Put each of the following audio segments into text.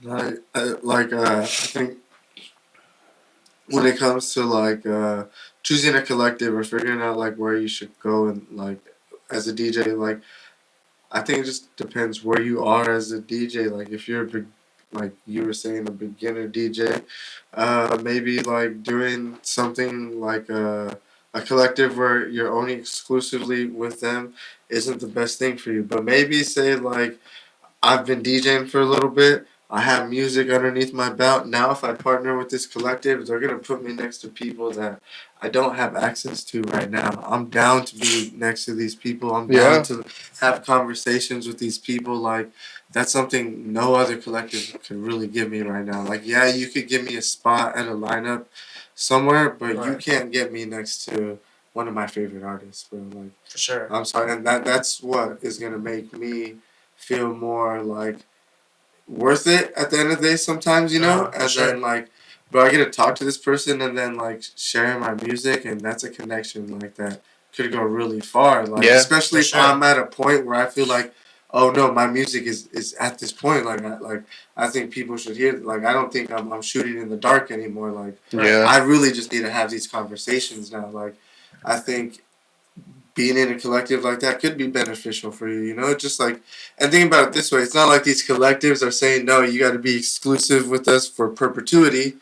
I think when it comes to choosing a collective or figuring out like where you should go and like as a DJ, like I think it just depends where you are as a DJ. Like if you're a big, like you were saying, a beginner DJ, maybe like doing something like a collective where you're only exclusively with them isn't the best thing for you. But maybe say like I've been DJing for a little bit. I have music underneath my belt. Now, if I partner with this collective, they're going to put me next to people that I don't have access to right now. I'm down to be next to these people. I'm down Yeah. to have conversations with these people. Like, that's something no other collective could really give me right now. Like, yeah, you could give me a spot at a lineup somewhere, but you Right. can't get me next to one of my favorite artists, bro. Like, For sure. I'm sorry, and that's what is gonna make me feel more like worth it at the end of the day sometimes, For and sure. then like but I get to talk to this person and then like sharing my music, and that's a connection like that could go really far. Like Yeah. especially For if I'm sure. at a point where I feel like, oh no, my music is at this point. I think people should hear. Like I don't think I'm shooting in the dark anymore. Like Right. Yeah. I really just need to have these conversations now. Like I think being in a collective like that could be beneficial for you, just like, and think about it this way, it's not like these collectives are saying no, you got to be exclusive with us for perpetuity.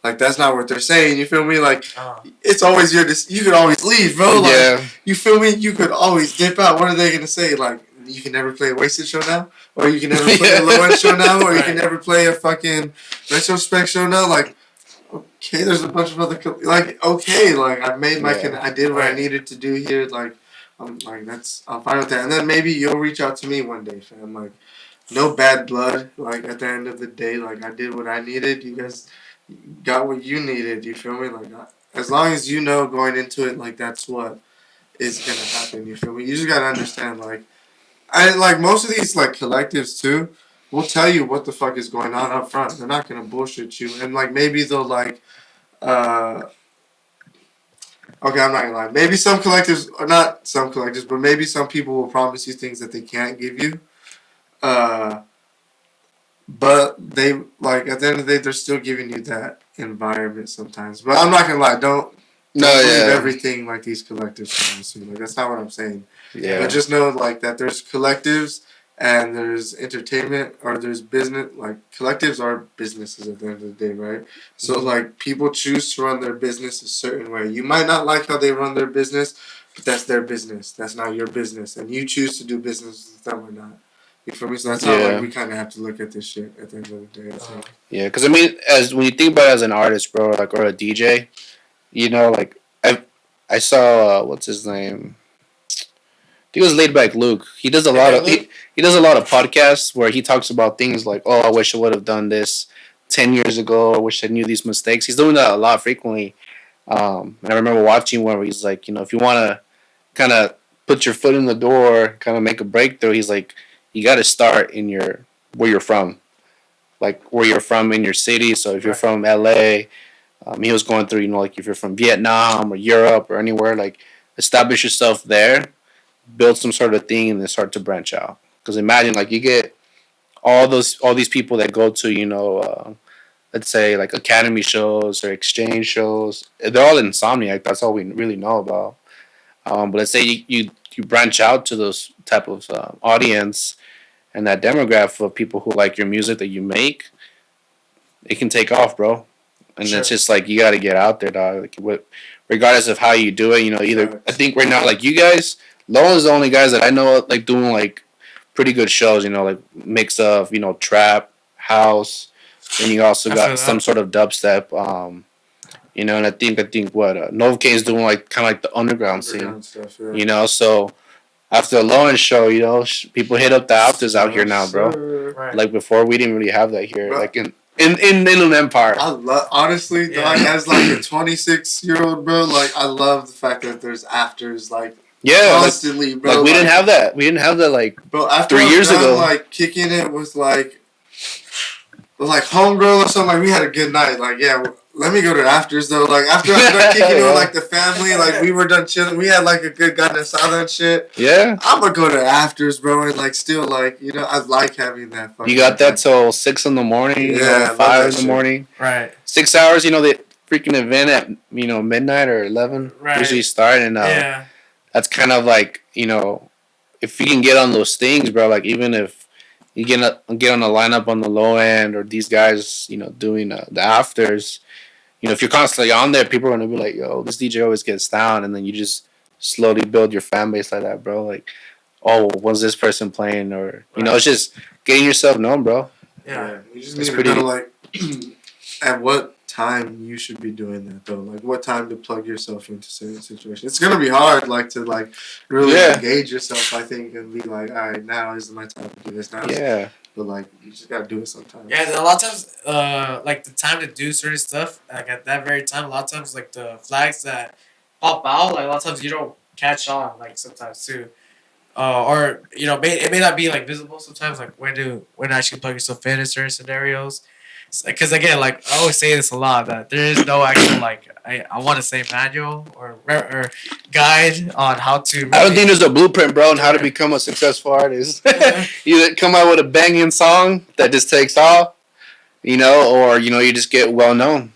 Like that's not what they're saying, you feel me? Like Uh, it's always you could always leave, bro. Like Yeah. you feel me, you could always dip out. What are they gonna say? Like you can never play a wasted show now, or you can never play a low end show now, or you can right. never play a fucking retrospect show now. Like okay, there's a bunch of other like okay, like I made my Yeah. I did what I Right. needed to do here. Like I'm like I'm fine with that. And then maybe you'll reach out to me one day, fam. Like no bad blood. Like at the end of the day, like I did what I needed. You guys got what you needed. You feel me? Like as long as you know going into it, like that's what is gonna happen. You feel me? You just gotta understand. Like I like most of these like collectives too. Will tell you what the fuck is going on up front. They're not gonna bullshit you, and like maybe they'll like uh, okay, I'm not gonna lie. Maybe some collectives, or not some collectives, but maybe some people will promise you things that they can't give you. Uh, but they like at the end of the day, they're still giving you that environment sometimes. But I'm not gonna lie. No. Don't believe Yeah. everything like these collectives promise you. Like that's not what I'm saying. But Yeah. just know like that there's collectives and there's entertainment or there's business. Like collectives are businesses at the end of the day, right? So Mhm. like people choose to run their business a certain way. You might not like how they run their business, but that's their business. That's not your business, and you choose to do business with them or not. You feel me? So that's how like Yeah. we kind of have to look at this shit at the end of the day. I Uh, think. Yeah. Because I mean, as when you think about it as an artist, bro, like or a DJ, like I saw what's his name. I think it was Laid Back Luke. He does a Hey, lot back of Luke. he does a lot of podcasts where he talks about things like, oh, I wish I would have done this 10 years ago. I wish I knew these mistakes. He's doing that a lot frequently. And I remember watching one where he's like, if you want to kind of put your foot in the door, kind of make a breakthrough, he's like, you got to start in your where you're from, like where you're from in your city. So if you're Right. from LA, he was going through, like if you're from Vietnam or Europe or anywhere, like establish yourself there, build some sort of thing, and then start to branch out. Because imagine like you get all these people that go to let's say like academy shows or exchange shows. They're all insomniac. That's all we really know about. But let's say you branch out to those type of audience and that demographic of people who like your music that you make, it can take off, bro. For And it's sure. just like you got to get out there, dog. Like regardless of how you do it, either I Facts. think right now like you guys, Lone is the only guys that I know like doing like pretty good shows. Like mix of trap, house, and you also I got feel some that. sort of dubstep. And I think what Novocaine is doing like kind of like the underground scene. Underground stuff, yeah. So after the Lawrence show, people hit up the altars out here Yes, now, bro. sir. Right. Like before, we didn't really have that here. Bro, Like in Inland Empire. I love honestly, dog. Yeah. As like a 26-year-old, bro, like I love the fact that there's afters like Yeah, constantly, like bro. we didn't Like, have that. We didn't have that like bro, after 3 years I'm done ago. like kicking it with like homegirl or something, like we had a good night. Like, yeah, let me go to afters though. Like after I'm done kicking it with like the family, like we were done chilling. We had like a good carne asada and shit. Yeah. I'm gonna go to afters, bro, and like still like I like having that fucking. You got that till 6 in the morning. Yeah, I love 5 that in the shit. morning. Right. 6 hours. The freaking event at midnight or 11 Right. usually start, and Yeah. that's kind of like if you can get on those things, bro. Like even if you get on the lineup on the low end, or these guys, doing the afters. If you're constantly on there, people are gonna be like, "Yo, this DJ always gets down," and then you just slowly build your fan base like that, bro. Like, oh, when's this person playing? Or it's just getting yourself known, bro. Yeah. You just need to know like at what time you should be doing that though. Like what time to plug yourself into certain situations. It's gonna be hard, like to like really engage yourself. I think and be like, all right, now is my time to do this. Now, but like you just gotta do it sometimes. Yeah, a lot of times, like the time to do certain stuff, like at that very time, a lot of times like the flags that pop out, like a lot of times you don't catch on, like sometimes too. Or it may not be like visible sometimes, like when to actually plug yourself in certain scenarios. Because again, like I always say this a lot, that there is no actual like I want to say manual or guide on how to. Really, I don't think there's a blueprint, bro, on how to become a successful artist. You come out with a banging song that just takes off, or you just get well known.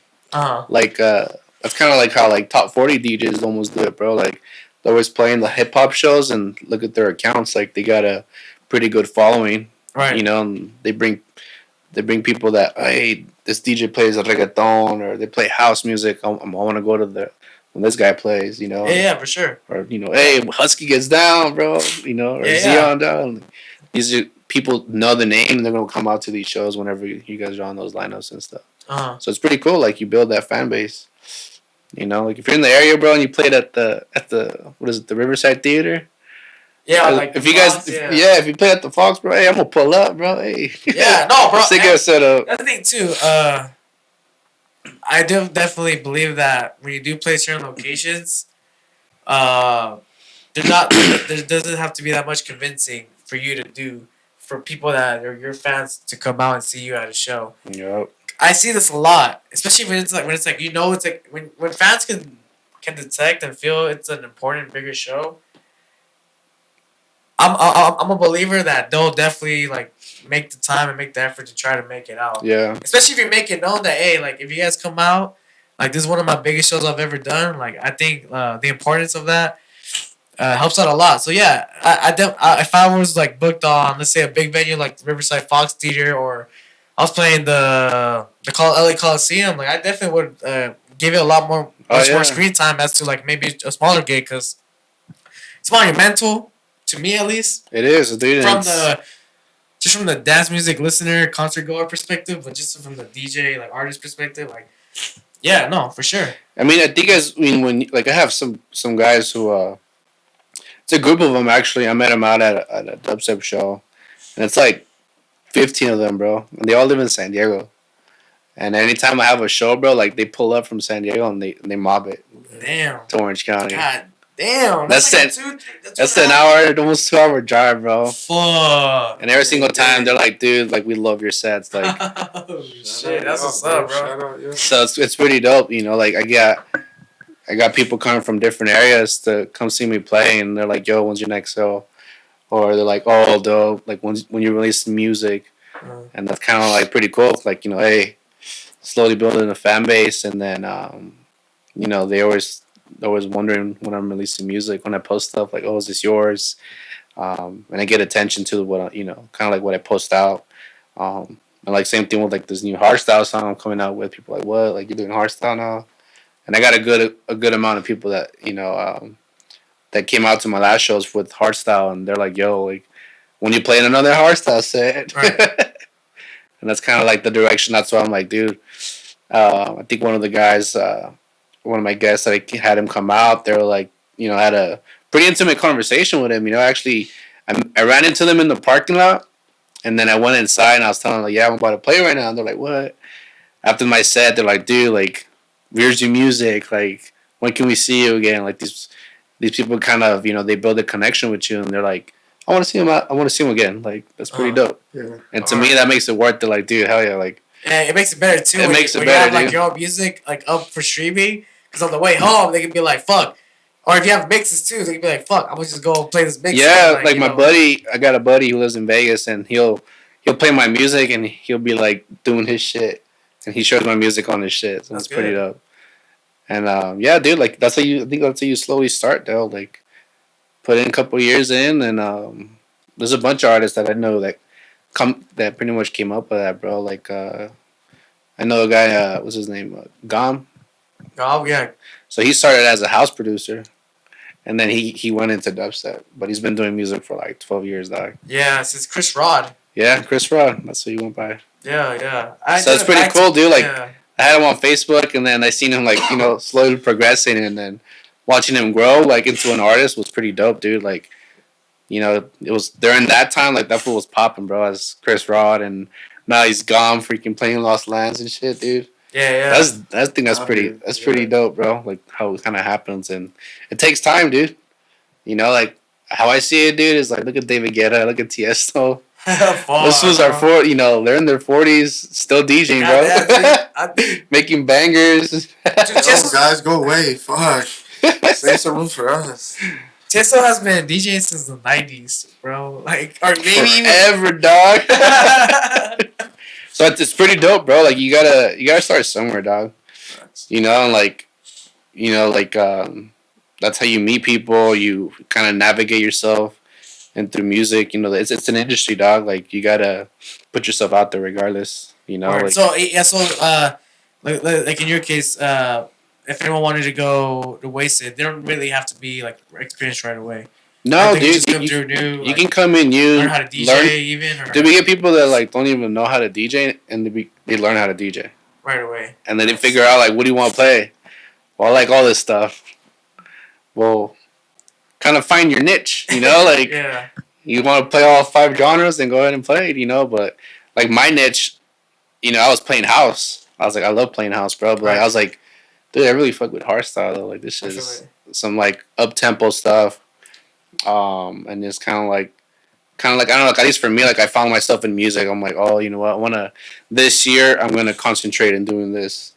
Like that's kind of like how like top 40 DJs almost do it, bro. Like they're always playing the hip hop shows, and look at their accounts. Like they got a pretty good following, right? And they bring people that, hey, this DJ plays a reggaeton, or they play house music. I want to go to when this guy plays, Yeah, for sure. Or hey, Husky gets down, bro. Or Zion down. These are people know the name, and they're gonna come out to these shows whenever you guys are on those lineups and stuff. So it's pretty cool. Like you build that fan base. Like if you're in the area, bro, and you played at the what is it, the Riverside Theater? Yeah, like if you guys, if you play at the Fox, bro, hey, I'm gonna pull up, bro. Hey, yeah, no, bro. Set up. That's the thing too. I do definitely believe that when you do play certain locations, there doesn't have to be that much convincing for you to do for people that are your fans to come out and see you at a show. Yep. I see this a lot, especially when it's like it's like when fans can detect and feel it's an important bigger show. I'm a believer that they'll definitely like make the time and make the effort to try to make it out. Yeah. Especially if you make it known that, hey, like if you guys come out, like this is one of my biggest shows I've ever done. Like I think the importance of that helps out a lot. So yeah, if I was like booked on, let's say, a big venue like Riverside Fox Theater, or I was playing the LA Coliseum, like I definitely would give it a lot more more screen time as to like maybe a smaller gig, because it's monumental. To me, at least, it is, dude. From the dance music listener, concert goer perspective, but just from the DJ, like artist perspective, like, yeah, no, for sure. I mean, I think when like I have some guys who it's a group of them actually. I met them out at a dubstep show, and it's like 15 of them, bro, and they all live in San Diego. And anytime I have a show, bro, like they pull up from San Diego and they mob it. Damn. To Orange County. God. Damn, that's an hour, almost 2 hour drive, bro. Fuck. And every single time they're like, dude, like we love your sets, like. Oh shit, that's what's up, bro. So it's pretty dope, Like I got people coming from different areas to come see me play, and they're like, yo, when's your next show? Or they're like, oh, dope, like when you release music, and that's kind of like pretty cool. Like hey, slowly building a fan base, and then they always wondering when I'm releasing music, when I post stuff, like, oh, is this yours? And I get attention to what kind of like what I post out. And like same thing with like this new hardstyle song I'm coming out with. People are like, what? Like you're doing hardstyle now? And I got a good amount of people that that came out to my last shows with hardstyle, and they're like, yo, like when you play in another hardstyle set. Right. And that's kind of like the direction. That's why I'm like, dude. I think one of the guys. One of my guests that I had him come out, they were like, had a pretty intimate conversation with him. Actually, I ran into them in the parking lot, and then I went inside and I was telling them, like, yeah, I'm about to play right now. And they're like, what? After my set, they're like, dude, like, where's your music? Like, when can we see you again? Like these people kind of, they build a connection with you, and they're like, I want to see him again. Like that's pretty dope. Yeah. And to me, that makes it worth it. Like, dude, hell yeah, like. And it makes it better too It when, makes it when better, you have like dude. your own music like up for streaming. Because on the way home they can be like, "Fuck," or if you have mixes too, they can be like, "Fuck, I'm gonna just go play this mix." And, Yeah, like like you my know, buddy, I got a buddy who lives in Vegas, and he'll play my music, and he'll be like doing his shit, and he shows my music on his shit, so that's it's pretty good. dope. And yeah, dude, like that's how you. I think that's how you slowly start, though. Like put in a couple years in, and there's a bunch of artists that I know that pretty much came up with that, bro. Like I know a guy. What's his name? Gom. Oh yeah, So he started as a house producer, and then he went into dubstep, but he's been doing music for like 12 years, dog. yeah. Since Chris Rod. Yeah, Chris Rod. That's who he went by. Yeah, yeah. I So did it's a pretty back cool, to dude. Like yeah. I had him on Facebook, and then I seen him like slowly progressing, and then watching him grow like into an artist was pretty dope, dude. Like it was during that time like that fool was popping, bro, as Chris Rod, and now he's gone, freaking playing Lost Lands and shit, dude. Yeah, yeah. I think that's Oh, pretty. dude. That's pretty dope, bro. Like how it kind of happens, and it takes time, dude. Like how I see it, dude, is like look at David Guetta, look at Tiesto. This was our Far, they're in their 40s, still DJing, God, damn, bro. dude. I think Making bangers. dude, Oh, guys, go away. Fuck. Save some room for us. Tiesto has been DJing since the '90s, bro. Like, or maybe even. Forever, dog. So it's pretty dope, bro. Like you gotta start somewhere, dog. And that's how you meet people. You kind of navigate yourself, and through music, it's an industry, dog. Like you gotta put yourself out there, regardless. Word. Like So yeah, so like in your case, if anyone wanted to go to Wasted, they don't really have to be like experienced right away. no, They can dude, just come through new. you can come in, learn how to DJ even, or Dude, we get people that like don't even know how to DJ, and they learn how to DJ, right away. and then they figure out like, what do you want to play? Well, I like all this stuff. Well, kind of find your niche, like Yeah. you want to play all 5 genres, then go ahead and play it, but like my niche, I was playing house. I was like, I love playing house, bro. But like, I was like, dude, I really fuck with hardstyle though. Like this is some like up tempo stuff, and it's kind of like I don't know. Like, at least for me, like I found myself in music. I'm like, oh, you know what? This year I'm gonna concentrate in doing this.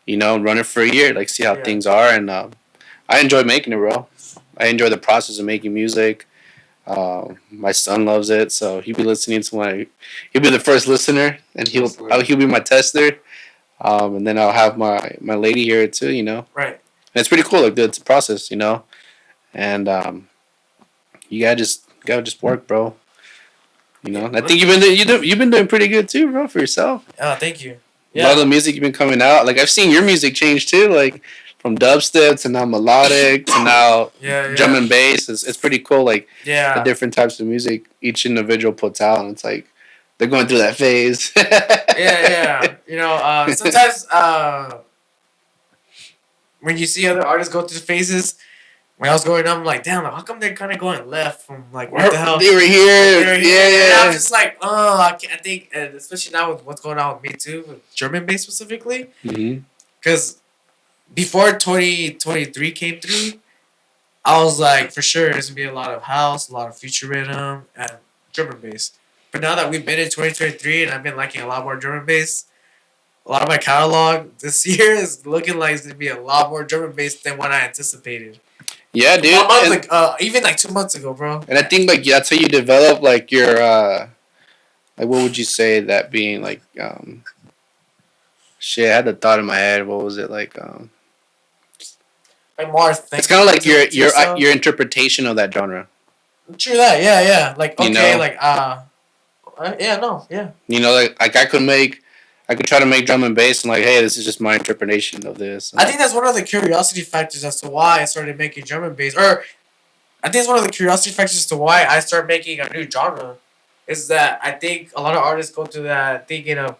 Run it for a year, like see how things are, and I enjoy making it, bro. I enjoy the process of making music. My son loves it, so he'll be listening to he'll be the first listener, and he'll be my tester. And then I'll have my lady hear it too, Right. And it's pretty cool. Like it's a process, and you gotta just work, bro. I think you've been doing pretty good too, bro, for yourself. Oh, thank you. A lot of the music you've been coming out, like I've seen your music change too, like from dubstep to now melodic to now drum and bass. It's pretty cool, like the different types of music each individual puts out, and it's like they're going through that phase. yeah. Sometimes when you see other artists go through phases, when I was going up, I'm like, damn, how come they're kind of going left from like what the hell? They were here. Yeah. And I'm just like, oh, I think, and especially now with what's going on with me too, with German bass specifically, because before 2023 came through, I was like, for sure, there's gonna be a lot of house, a lot of future rhythm, and German bass. But now that we've been in 2023 and I've been liking a lot more German bass, a lot of my catalog this year is looking like it's gonna be a lot more German bass than what I anticipated. Yeah, dude. Even like 2 months ago, bro. And I think like that's how you develop like your like what would you say that being like shit, I had the thought in my head. What was it like Like more. It's kind of like your interpretation of that genre. True that. Yeah. Like okay, like yeah. Like I could try to make drum and bass and like, hey, this is just my interpretation of this. I think that's one of the curiosity factors as to why I started making drum and bass. Or I think it's one of the curiosity factors as to why I started making a new genre. Is that I think a lot of artists go through that thinking of,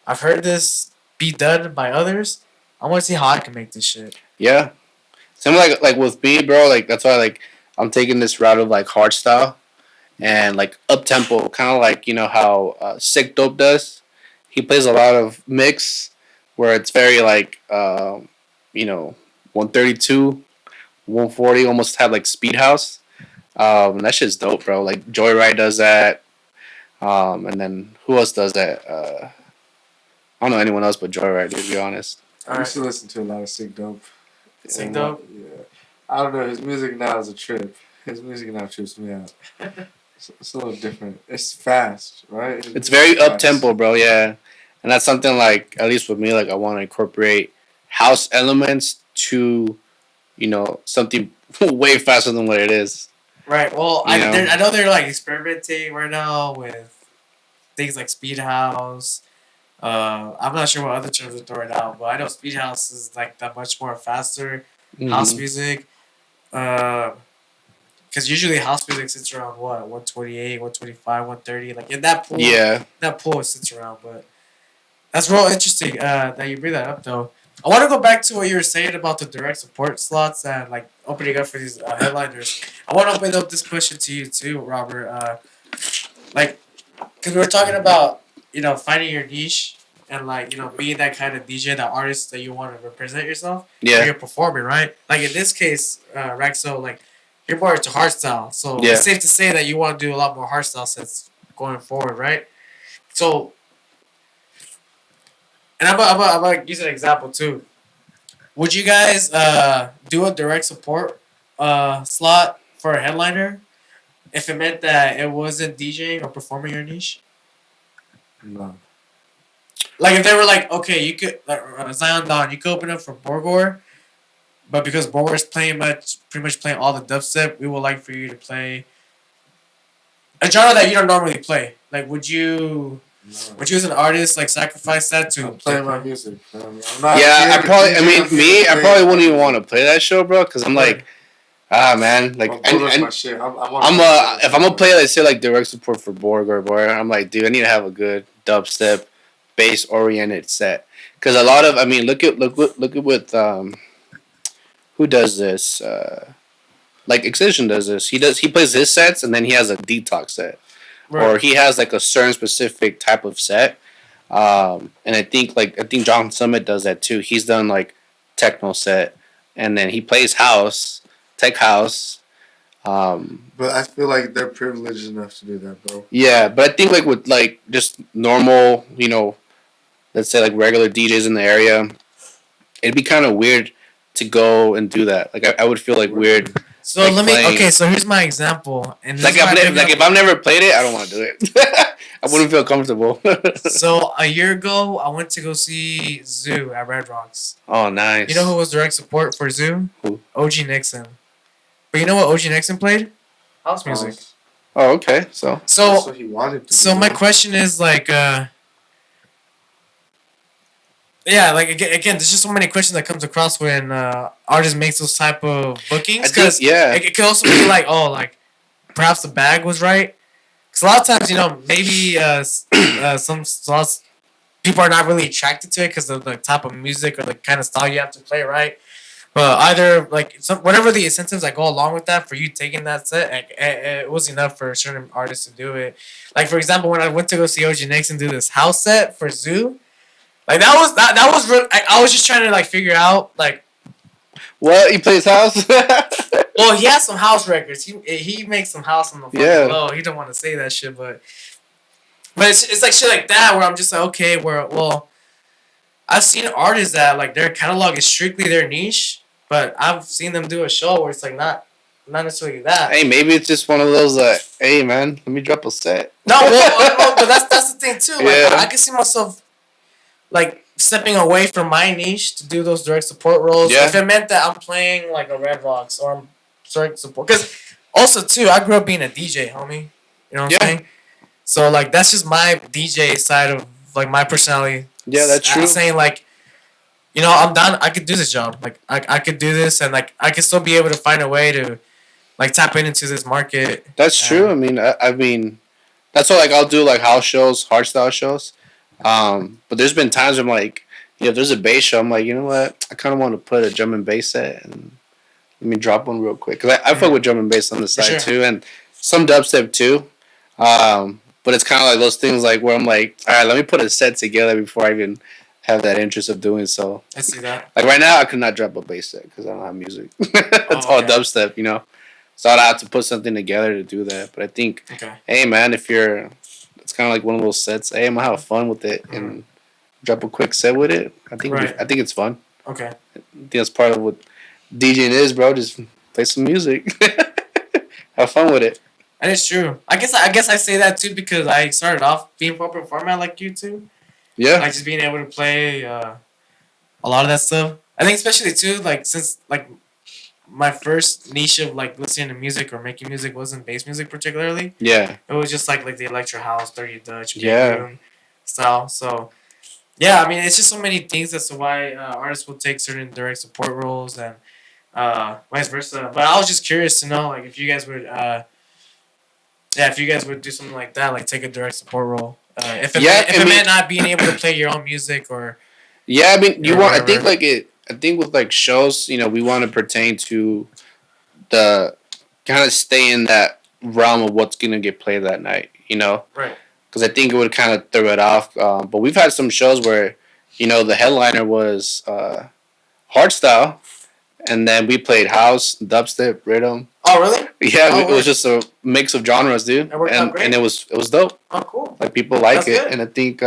I've heard this be done by others. I want to see how I can make this shit. Yeah. Same like with me, bro. Like that's why like I'm taking this route of like hardstyle and like up tempo, kind of like how Sick Dope does. He plays a lot of mix where it's very like 132, 140, almost have like speed house. That shit's dope, bro. Like Joyride does that. And then who else does that? I don't know anyone else but Joyride, to be honest. I used to listen to a lot of Sick Dope. Sick Dope? Yeah. I don't know. His music now is a trip. His music now trips me out. It's a little different. It's fast, right? It's very up tempo, bro. Yeah, and that's something like at least with me, like I want to incorporate house elements to, something way faster than what it is. Right. Well, I know they're like experimenting right now with things like speed house. I'm not sure what other terms are throwing out, but I know speed house is like that much more faster house music. Because usually house music sits around what 128, 125, 130, like in that pool. Yeah. That pool sits around, but that's real interesting that you bring that up though. I want to go back to what you were saying about the direct support slots and like opening up for these headliners. I want to open up this question to you too, Robert. Like, because we were talking about finding your niche and like being that kind of DJ, that artist that you want to represent yourself. Yeah. When you're performing, right? Like in this case, Racseaux, like you're more into hardstyle, so Yeah. it's safe to say that you want to do a lot more hardstyle sets going forward, right? So. And I'm gonna use an example too. Would you guys do a direct support slot for a headliner if it meant that it wasn't DJing or performing your niche? No. Like if they were like, okay, you could like Zion Dawn, you could open up for Borgor, but because Borgor's pretty much playing all the dubstep, we would like for you to play a genre that you don't normally play. Like, would you? No. Would you as an artist like sacrifice that to play my music? I probably wouldn't even want to play that show, bro, because I'm like, man, like, if I'm gonna play, let's say, like direct support for Borg, I'm like, dude, I need to have a good dubstep, bass oriented set, because a lot of, I mean, look at with who does this? Like Excision does this. He plays his sets and then he has a detox set. Right. Or he has like a certain specific type of set, and I think John Summit does that too. He's done like techno set, and then he plays house, tech house. But I feel like they're privileged enough to do that, bro. Yeah, but I think like with like just normal, let's say like regular DJs in the area, it'd be kind of weird to go and do that. Like I would feel like weird. So like so here's my example. And like if I've never played it, I don't want to do it. I wouldn't feel comfortable. So a year ago, I went to go see Zoo at Red Rocks. Oh, nice. You know who was direct support for Zoo? Who? OG Nixon. But you know what OG Nixon played? House music. Oh, okay. So that's what he wanted to do. My question is like, yeah, like again, there's just so many questions that comes across when artists makes those type of bookings. Because it could also be like, oh, like perhaps the bag was right. Because a lot of times, maybe some slots people are not really attracted to it because of the type of music or the kind of style you have to play, right? But either like whatever the incentives that go along with that for you taking that set, it was enough for certain artists to do it. Like for example, when I went to go see OG Nixon do this house set for Zoo. Like that was real. I was just trying to like figure out like what he plays house. Well, he has some house records. He makes some house on the fucking low. He don't want to say that shit, but it's like shit like that where I'm just like okay, I've seen artists that like their catalog is strictly their niche, but I've seen them do a show where it's like not necessarily that. Hey, maybe it's just one of those hey man, let me drop a set. No, but that's the thing too. Like I can see myself. Like stepping away from my niche to do those direct support roles. Yeah. If it meant that I'm playing like a Red Rocks or I'm direct support, because also too I grew up being a DJ, homie. You know what I'm saying? So like that's just my DJ side of like my personality. Yeah, that's true. I'm saying like, I'm down. I could do this job. Like I could do this, and like I could still be able to find a way to like tap into this market. That's true. I mean, that's what like I'll do like house shows, hardstyle shows. But there's been times where I'm like, if there's a bass show, I'm like, you know what? I kind of want to put a drum and bass set and let me drop one real quick. Because I fuck with drum and bass on the side too. And some dubstep too. But it's kind of like those things like where I'm like, all right, let me put a set together before I even have that interest of doing so. I see that. Like right now, I could not drop a bass set because I don't have music. It's all dubstep, So I'd have to put something together to do that. But I think, hey man, if you're... It's kind of like one of those sets. Hey, I'm gonna have fun with it, and drop a quick set with it. Right. I think it's fun. Okay. I think that's part of what DJing is, bro. Just play some music, have fun with it. And it's true. I guess I say that too because I started off being open format like you two. Yeah, Like just being able to play a lot of that stuff. I think especially too like since like my first niche of like listening to music or making music wasn't bass music particularly. yeah, It was just like the electro house, dirty Dutch, big yeah, room style. So yeah, I mean it's just so many things as to why artists will take certain direct support roles and vice versa. But I was just curious to know like if you guys would if you guys would do something like that, like take a direct support role. yeah. If it meant not being able to play your own music Yeah. I mean, you or want. I think whatever. like it. I think with like shows, we want to pertain to the kind of stay in that realm of what's gonna get played that night. Right. Because I think it would kind of throw it off. But we've had some shows where, the headliner was hardstyle, and then we played house, dubstep, rhythm. Oh really? Yeah, Oh it was word. just a mix of genres, dude, That worked out great. and it was dope. Oh cool. Like people like That's it, good. and I think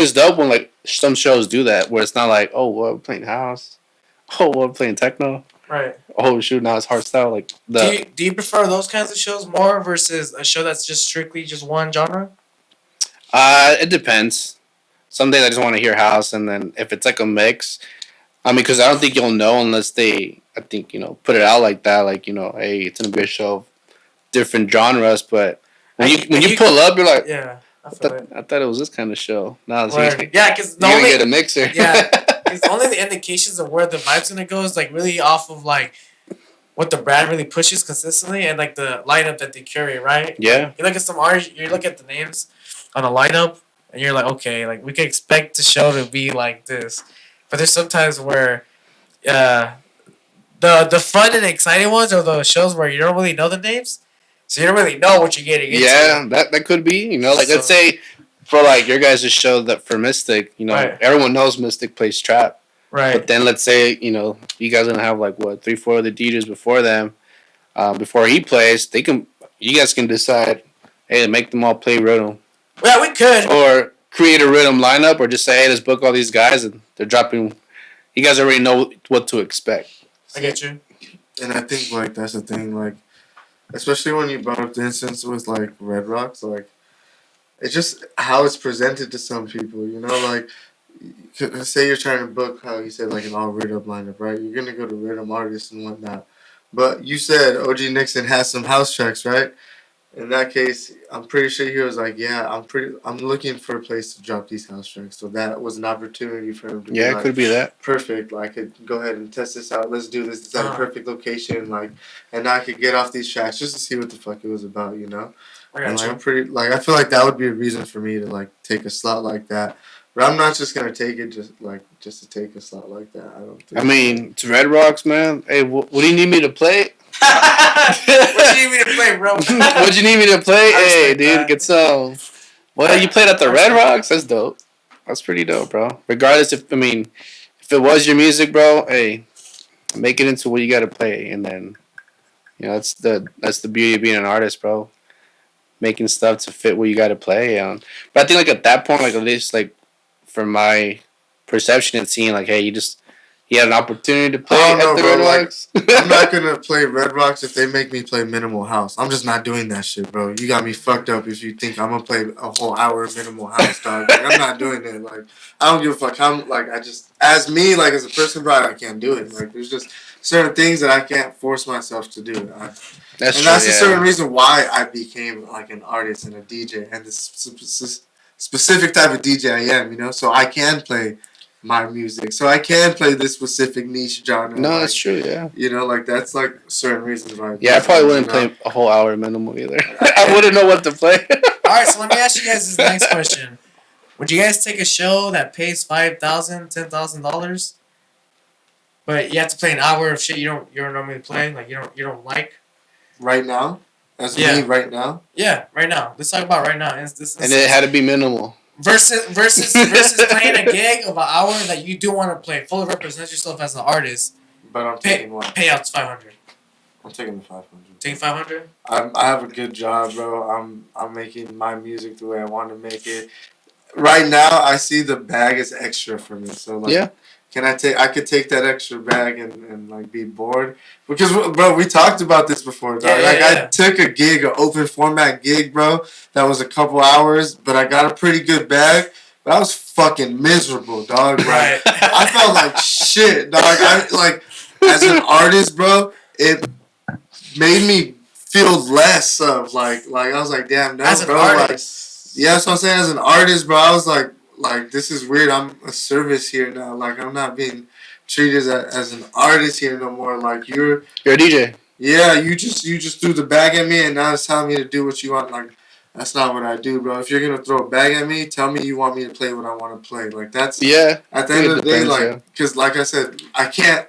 it's dope when like some shows do that, where it's not like, oh, well, we're playing house, oh, well, we're playing techno, Right. oh shoot, now it's hardstyle. Like Do you prefer those kinds of shows more versus a show that's just strictly just one genre? it depends. Some days I just want to hear house, and then if it's like a mix, I mean, because I don't think you'll know unless they, I think, put it out like that. Like, hey, it's gonna be a show of different genres, but when you pull up, you're like, Yeah, I I feel thought it. I thought it was this kind of show. Now Word. you're Yeah, because the gonna only get a mixer. yeah, because only the indications of where the vibe's gonna go is like really off of like what the brand really pushes consistently and like the lineup that they curate, right? Yeah. You look at some artists, you look at the names on a lineup, and you're like, okay, like we can expect the show to be like this, but there's sometimes where uh the fun and exciting ones are those shows where you don't really know the names, so you don't really know what you're getting into. Yeah, that could be. Like let's So say for like your guys' show that for Mystic, right, everyone knows Mystic plays trap. But right, then let's say, you guys gonna have like what, 3, 4 other DJs before them, before he plays, you guys can decide, hey, make them all play rhythm. yeah, we could. Or create a rhythm lineup, or just say, hey, let's book all these guys and they're dropping. You guys already know what to expect. I get you. And I think like that's the thing, like especially when you brought up the instance with like Red Rocks, like it's just how it's presented to some people, like say you're trying to book how you said like an all rhythm lineup, right? You're gonna go to rhythm artists and whatnot. But you said OG Nixon has some house tracks, right? In that case, I'm pretty sure he was like, "Yeah, I'm looking for a place to drop these house tracks." So that was an opportunity for him to be Yeah, it like, could be that. "Perfect! Like, I could go ahead and test this out. Let's do this. It's at a Uh, perfect location. Like, and I could get off these tracks just to see what the fuck it was about." I And got like, you. I'm pretty like I feel like that would be a reason for me to like take a slot like that. But I'm not just gonna take it just to take a slot like that. I don't I think. mean, it's Red Rocks, man. Hey, what do you need me to play? What you need me to play, bro? What you need me to play? I Hey, respect dude, that. get some. Well, you played at the I Red respect Rocks. that. That's dope. That's pretty dope, bro. Regardless, if it was your music, bro, hey, make it into what you got to play, and then that's the beauty of being an artist, bro. Making stuff to fit what you got to play. But I think like at that point, like at least like from my perception and seeing, like, hey, you had an opportunity to I play don't at know, the bro. Red Like, Rocks. I'm not gonna play Red Rocks if they make me play minimal house. I'm just not doing that shit, bro. You got me fucked up if you think I'm gonna play a whole hour of minimal house, dog. Like, I'm not doing it. Like, I don't give a fuck. I just, as me, like, as a person, bro, I can't do it. Like, there's just certain things that I can't force myself to do. That's And true. that's a certain Yeah. reason why I became, like, an artist and a DJ and this specific type of DJ I am. So I can play my music. So I can play this specific niche genre, No, that's like, true. Yeah. like that's like certain reasons why I do Yeah, I probably things, wouldn't play a whole hour minimal either. I wouldn't know what to play. All right, so let me ask you guys this next question: would you guys take a show that pays $5,000, $10,000, but you have to play an hour of shit you don't normally play, like you don't like? Right now, as me Yeah, right now, yeah. Right now, let's talk about right now. This And it had to be minimal. versus playing a gig of an hour that you do want to play, fully represent yourself as an artist. but I'm taking what? Payouts 500. I'm taking the 500. Taking 500. I have a good job, bro. I'm making my music the way I want to make it. right now I see the bag as extra for me. So like, Yeah. can I take? I could take that extra bag and like be bored because bro, we talked about this before, dog. Yeah, Like yeah, I yeah. took a gig, an open format gig, bro. That was a couple hours, but I got a pretty good bag. But I was fucking miserable, dog. Like Right. I felt like shit, dog. I like as an artist, bro. It made me feel less of like I was like, damn, As no, an bro. Like, artist. yeah, that's what I'm saying. As an artist, bro, I was like this is weird. I'm a service here now. Like, I'm not being treated as an artist here no more. Like, You're a DJ. yeah, you just threw the bag at me, and now it's telling me to do what you want. Like, that's not what I do, bro. If you're gonna throw a bag at me, tell me you want me to play what I want to play. Like, that's Yeah. at the I end think of it the day, depends. like, because like I said, I can't.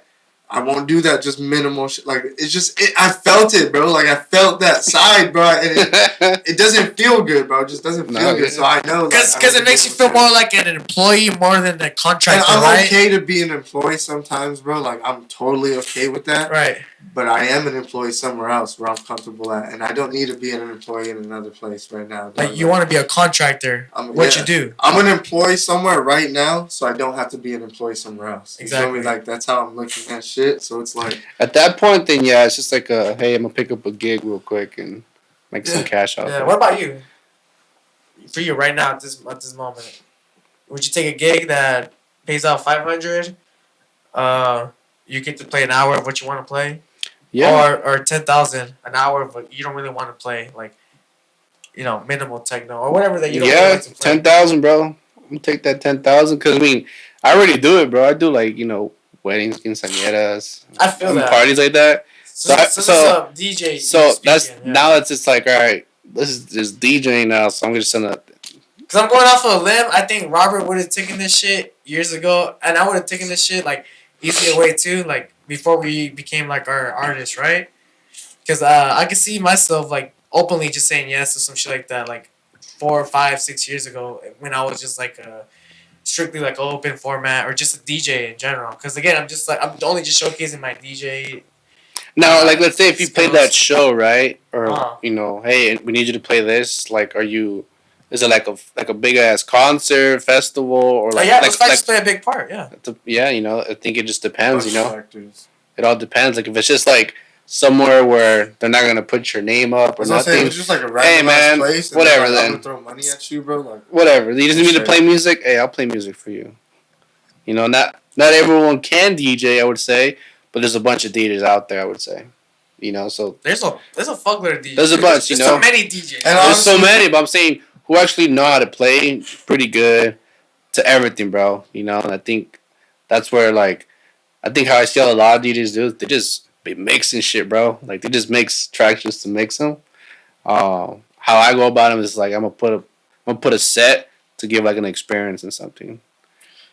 I won't do that. Just minimal shit. Like it's just. I felt it, bro. Like I felt that side, bro. And Yeah. it doesn't feel good, bro. It just doesn't feel No, good. yeah. So I know, like, Because it makes you feel more like an employee more than a And contractor, I'm right? okay to be an employee sometimes, bro. Like I'm totally okay with that. Right. But I am an employee somewhere else where I'm comfortable at, and I don't need to be an employee in another place right now. Like dog. you want to be a contractor. What Yeah. you do. I'm an employee somewhere right now, so I don't have to be an employee somewhere else. You feel me? Exactly. Like that's how I'm looking at shit. So it's like, At that point, then yeah, it's just like a hey, I'm gonna pick up a gig real quick and make some cash off Yeah. it. What about you? For you right now at this moment, would you take a gig that pays out 500? You get to play an hour of what you want to play, Yeah. or 10,000 an hour of what you don't really want to play, like minimal techno or whatever that you don't really Yeah, like to play. 10,000, bro. I'm gonna take that 10,000 because I mean, I already do it, bro. I do like weddings, quinceañeras, I feel that. parties like that. So So this is a DJ. so that's speaking, now it's just like all right, this is just DJing now. So I'm just gonna Cause I'm going off of a limb. I think Robert would have taken this shit years ago, and I would have taken this shit like easy away too, like before we became like our artists, right? Cause I could see myself like openly just saying yes to some shit like that, like 4, 5, 6 years ago when I was just like strictly like open format or just a DJ in general. Cause again, I'm only just showcasing my DJ. now like let's say if you played that skills. show right, or Uh-huh. hey, we need you to play this. Like, are you? Is it like a big ass concert festival or Oh like yeah, those factors play a big part. Yeah. yeah, I think it just depends. bunch of factors. It all depends. Like if it's just like somewhere where they're not gonna put your name up or As I was saying, nothing. if it's just like a Hey random man, place, and whatever like, I'm then. gonna throw money at you, bro. Like, Whatever. You just need me to Sure. play music. Hey, I'll play music for you. Not everyone can DJ. I would say, but there's a bunch of DJs out there. I would say, so There's a fuckload of DJs. There's a bunch, There's so many DJs. And there's so honestly- many. But I'm saying who actually know how to play pretty good to everything, bro. And I think that's where like I think how I see a lot of DJs do is they just be mixing shit, bro. Like they just mix tracks just to mix them. How I go about them is like I'm gonna put a set to give like an experience and something,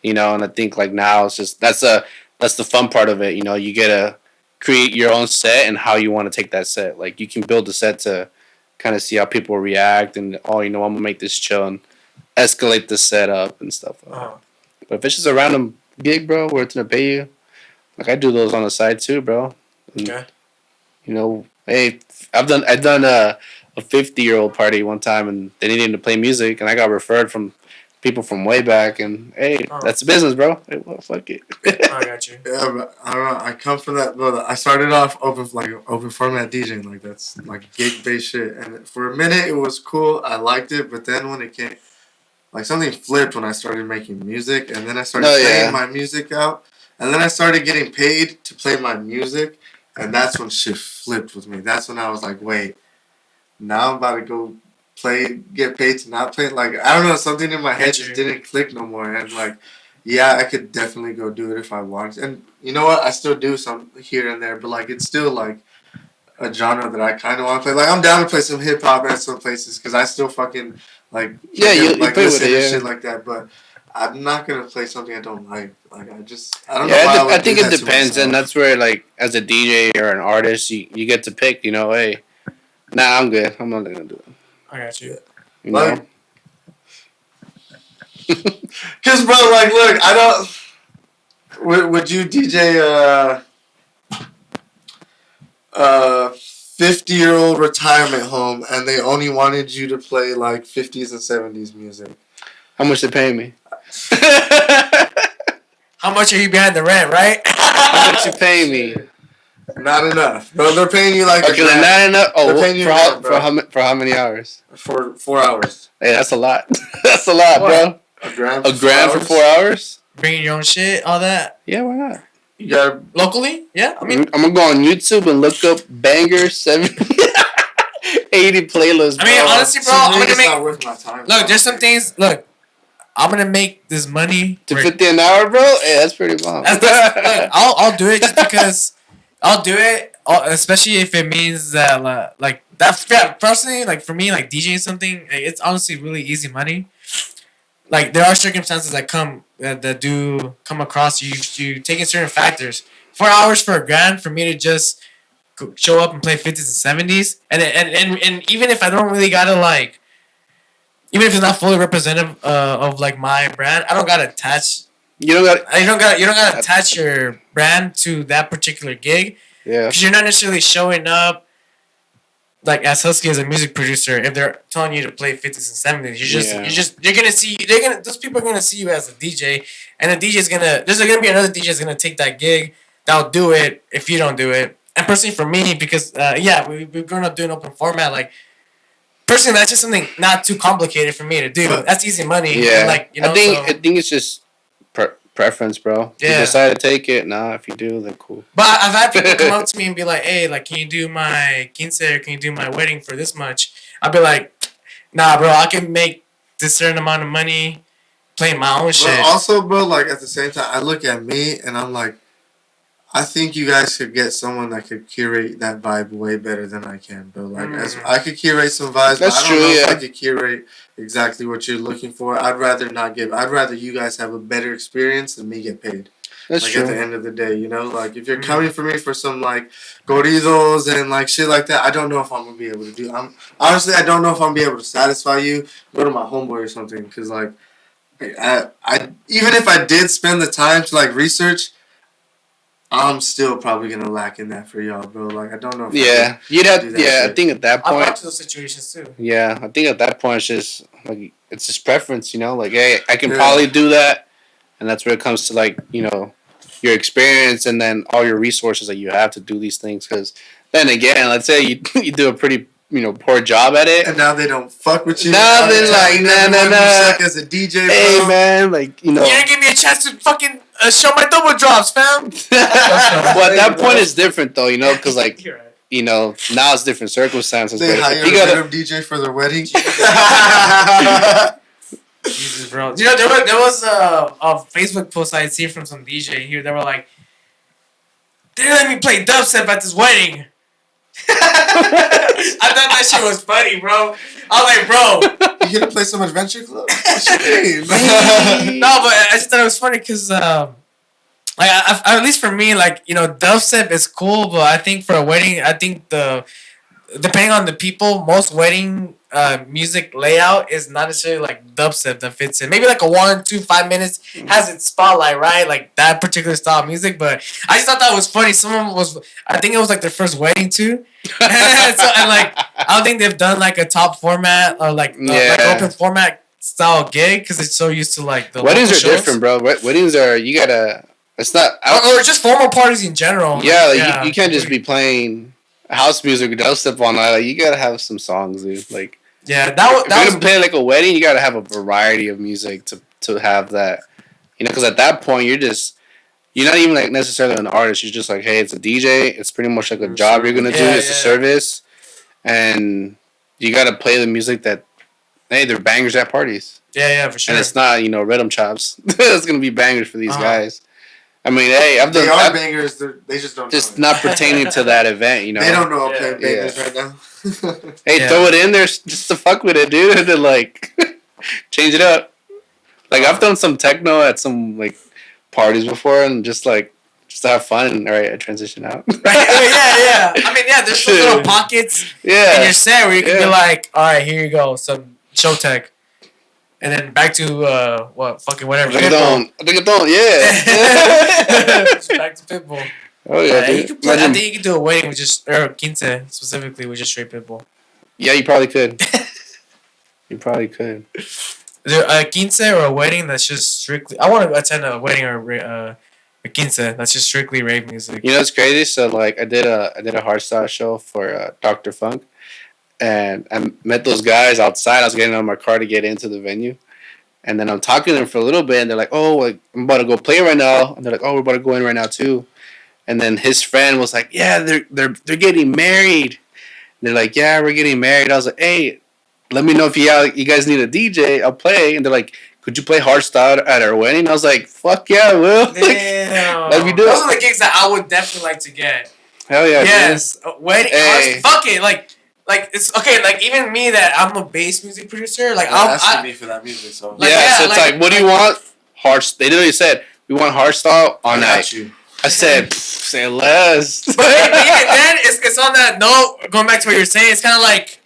and I think like now it's just that's the fun part of it. You get to create your own set and how you want to take that set. Like you can build a set to kind of see how people react and I'm gonna make this chill and escalate the setup and stuff. But if it's just a random gig, bro, where it's gonna pay you, like I do those on the side too, bro. And, Okay. hey, I've done a 50-year-old party one time and they needed to play music and I got referred from people from way back and hey, that's business, bro. Hey, well, fuck it. I got you. Yeah, but I don't know. I come from that, bro. I started off open format DJing, like that's like gig based shit. And for a minute, it was cool. I liked it, but then when it came, like something flipped when I started making music, and then I started playing my music out, and then I started getting paid to play my music, and that's when shit flipped with me. That's when I was like, wait, now I'm about to go get paid to not play. Like I don't know, something in my head just didn't click no more, and like. Yeah, I could definitely go do it if I wanted. And you know what? I still do some here and there, but like it's still like a genre that I kind of want to play. Like I'm down to play some hip hop at some places because I still fucking like You like play with listen it, and yeah. shit like that. But I'm not gonna play something I don't like. Like I don't know Yeah, why I would I think do it that to depends, and myself. that's where like as a DJ or an artist, you get to pick. Hey, nah, I'm good. I'm not gonna do it. I got you. You know? Like, cause bro, like, look, I don't. Would you DJ 50-year-old retirement home and they only wanted you to play like 50s and 70s music? How much they paying me? How much are you behind the rent, right? How much you paying me? Not enough, bro. They're paying you like Okay, like not enough. They're Oh, paying you for how many hours? For 4 hours. Hey, that's a lot. That's a lot, What? bro. A grand. A grand for 4 hours? Bringing your own shit, all that. Yeah, why not? You got Locally? Yeah, I mean, I'm gonna go on YouTube and look up banger 70, 80 playlists. I mean, honestly, bro, I'm gonna not make. worth my time. Look, there's some things. Look, I'm gonna make this money. $2.50 an hour, bro. Hey, that's pretty bomb. Look, I'll do it just because I'll do it, especially if it means that like that. Yeah, personally, like for me, like DJing something, like, it's honestly really easy money. Like there are circumstances that come that do come across you taking certain factors. 4 hours for a grand for me to just show up and play 50s and 70s, and even if I don't really gotta like, even if it's not fully representative of like my brand, I don't gotta attach. You don't gotta attach your brand to that particular gig. Yeah. Because you're not necessarily showing up like as Husky as a music producer if they're telling you to play 50s and 70s. Those people are gonna see you as a DJ, and there's gonna be another DJ that's gonna take that gig that'll do it if you don't do it. And personally for me, because we've grown up doing open format, like personally that's just something not too complicated for me to do. That's easy money. Yeah. And like, you know, I think it's just preference, bro. If you decide to take it, if you do, then cool. But I've had people come up to me and be like, hey, like, can you do my quince or can you do my wedding for this much? I'll be like, nah, bro, I can make this certain amount of money playing my own shit. But also, bro, like, at the same time, I look at me and I'm like, I think you guys could get someone that could curate that vibe way better than I can, bro. Like, as I could curate some vibes, but I don't know if I could curate exactly what you're looking for. I'd rather not give. I'd rather you guys have a better experience than me get paid. That's true. At the end of the day, you know, like if you're coming for me for some like corridos and like shit like that, I don't know if I'm gonna be able to do. Honestly, I don't know if I'm gonna be able to satisfy you. Go to my homeboy or something, because like, I even if I did spend the time to like research, I'm still probably gonna lack in that for y'all, bro. Like I don't know. If you'd have. I think at that point. I've got to those situations too. Yeah, I think at that point it's just preference, you know. Like, hey, I can probably do that, and that's where it comes to like, you know, your experience and then all your resources that you have to do these things. Because then again, let's say you do a pretty, you know, poor job at it, and now they don't fuck with you. Now they're like, nah. You suck as a DJ, bro. Hey man, like, you know, you didn't give me a chance to fucking show my double drops, fam. Well, at that point it's different though, you know, because like, you know, now it's different circumstances. They hire a random DJ for their wedding. Jesus, bro. You know, there was a Facebook post I had seen from some DJ here. They were like, they didn't let me play dubstep at this wedding. I thought that shit was funny, bro. I was like, bro, you gonna play some Adventure Club? What you mean? No, but I just thought it was funny because, like, at least for me, like, you know, dubstep is cool, but I think for a wedding, I think depending on the people, most wedding music layout is not necessarily like dubstep that fits in. Maybe like a 1, 2, 5 minutes has its spotlight, right? Like that particular style of music. But I just thought that was funny. I think it was like their first wedding too. and like, I don't think they've done like a top format or like open format style gig because it's so used to like the weddings are shows. different, bro. Weddings are, you gotta. It's not or just formal parties in general. Yeah, you can't just be playing house music with dubstep all night. Like, you gotta have some songs, dude. Like, yeah, if you're gonna play like a wedding, you gotta have a variety of music to have that. You know, because at that point you're not even like necessarily an artist. You're just like, hey, it's a DJ. It's pretty much like a job you're gonna do. It's a service, and you gotta play the music that, hey, they're bangers at parties. Yeah, for sure. And it's not, you know, rhythm chops. It's gonna be bangers for these guys. I mean, hey, They are bangers. They just don't. Just not pertaining to that event, you know. They don't know I'm playing bangers right now. Hey, throw it in there just to fuck with it, dude, and then like change it up. Like I've done some techno at some like parties before, and just to have fun. And all right, I transition out. Yeah. I mean, there's some little pockets in your set where you can be like, all right, here you go, some show tech. And then back to whatever. Reggaeton, yeah. Just back to Pitbull. Oh yeah, dude. I think you could do a wedding with just quince specifically with just straight Pitbull. Yeah, you probably could. You probably could. Is there a quince or a wedding that's just strictly? I want to attend a wedding or a quince that's just strictly rave music. You know what's crazy? So like I did a hardstyle show for Dr. Funk, and I met those guys outside. I was getting out of my car to get into the venue, and then I'm talking to them for a little bit, and they're like, "Oh, like I'm about to go play right now," and they're like, "Oh, we're about to go in right now too." And then his friend was like, "Yeah, they're getting married." And they're like, "Yeah, we're getting married." I was like, "Hey, let me know if you guys need a DJ. I'll play." And they're like, "Could you play hardstyle at our wedding?" I was like, "Fuck yeah, I will." Damn. Let me do Those it. are the gigs that I would definitely like to get. Hell yeah, Yes, wedding. Hey. Fuck it, like it's okay. Like even me, that I'm a bass music producer. Like They're asking I me for that music, so Like, yeah, yeah, so it's like- like, what do you want? They literally said, we want hardstyle I on got night. you. I said, say less. but even then, it's on that note. Going back to what you're saying, it's kind of like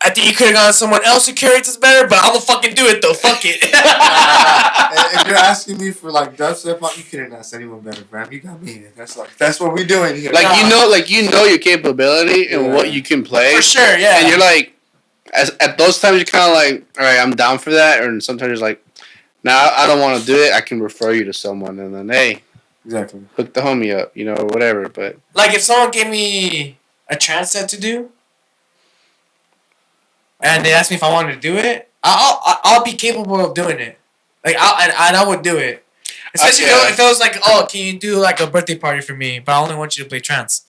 I think you could have gotten someone else who carries this better, but I'm gonna fucking do it though. Fuck it. If you're asking me for like dubstep, you couldn't ask anyone better, Bram. You got me. That's what we doing here. like you know your capability and Yeah. what you can play. For sure, yeah. And you're like, at those times you're kind of like, all right, I'm down for that. Or sometimes you're like, nah, I don't want to do it. I can refer you to someone, and then hey, exactly. hook the homie up, you know, or whatever. But Like if someone gave me a trance set to do, and they asked me if I wanted to do it, I'll be capable of doing it. Like I would do it. Especially yeah. if it was like, oh, can you do like a birthday party for me? But I only want you to play trance.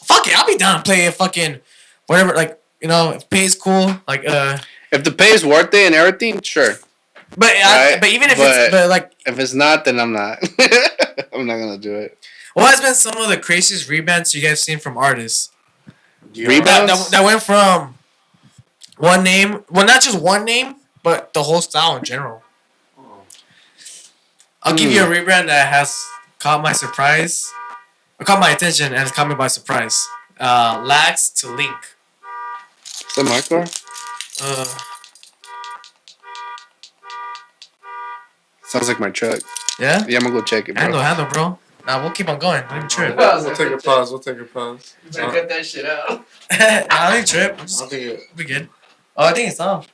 Fuck it, I'll be down playing fucking whatever. Like if pay is cool. Like if the pay is worth it and everything, sure. but Right, but even if but- it's like, If it's not, then I'm not. I'm not gonna do it. what has been some of the craziest rebounds you guys seen from artists? Rebounds? That went from one name, well, not just one name, but the whole style in general. I'll give you a rebrand that has caught my surprise, or caught my attention, and has caught me by surprise. Lax to Link. Is that my car? Sounds like my truck. Yeah? Yeah, I'm gonna go check it, bro. Handle, bro. Nah, we'll keep on going. Don't even trip. We'll take a pause. We'll take a pause. Cut that shit out. Nah, don't even trip. I don't think it. We'll be good. Oh, I think it's off.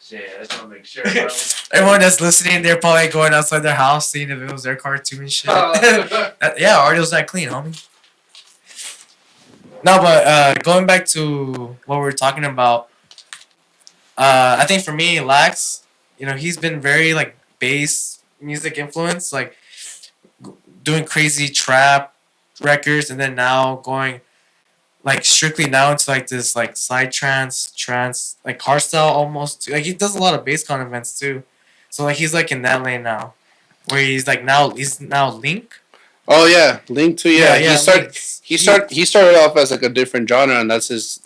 Shit, I just wanna make sure, bro. Everyone that's listening, they're probably going outside their house, seeing if it was their car too and shit. Yeah, audio's that clean, homie. No, but going back to what we were talking about, I think for me, Lax, he's been very like bass music influenced, like doing crazy trap records, and then now going like strictly now into like this like side trance, like hardstyle almost. Like he does a lot of bass con events too, so like he's like in that lane now, where he's now Link. Oh yeah, Link too. Yeah, Yeah, he started off as like a different genre, and that's his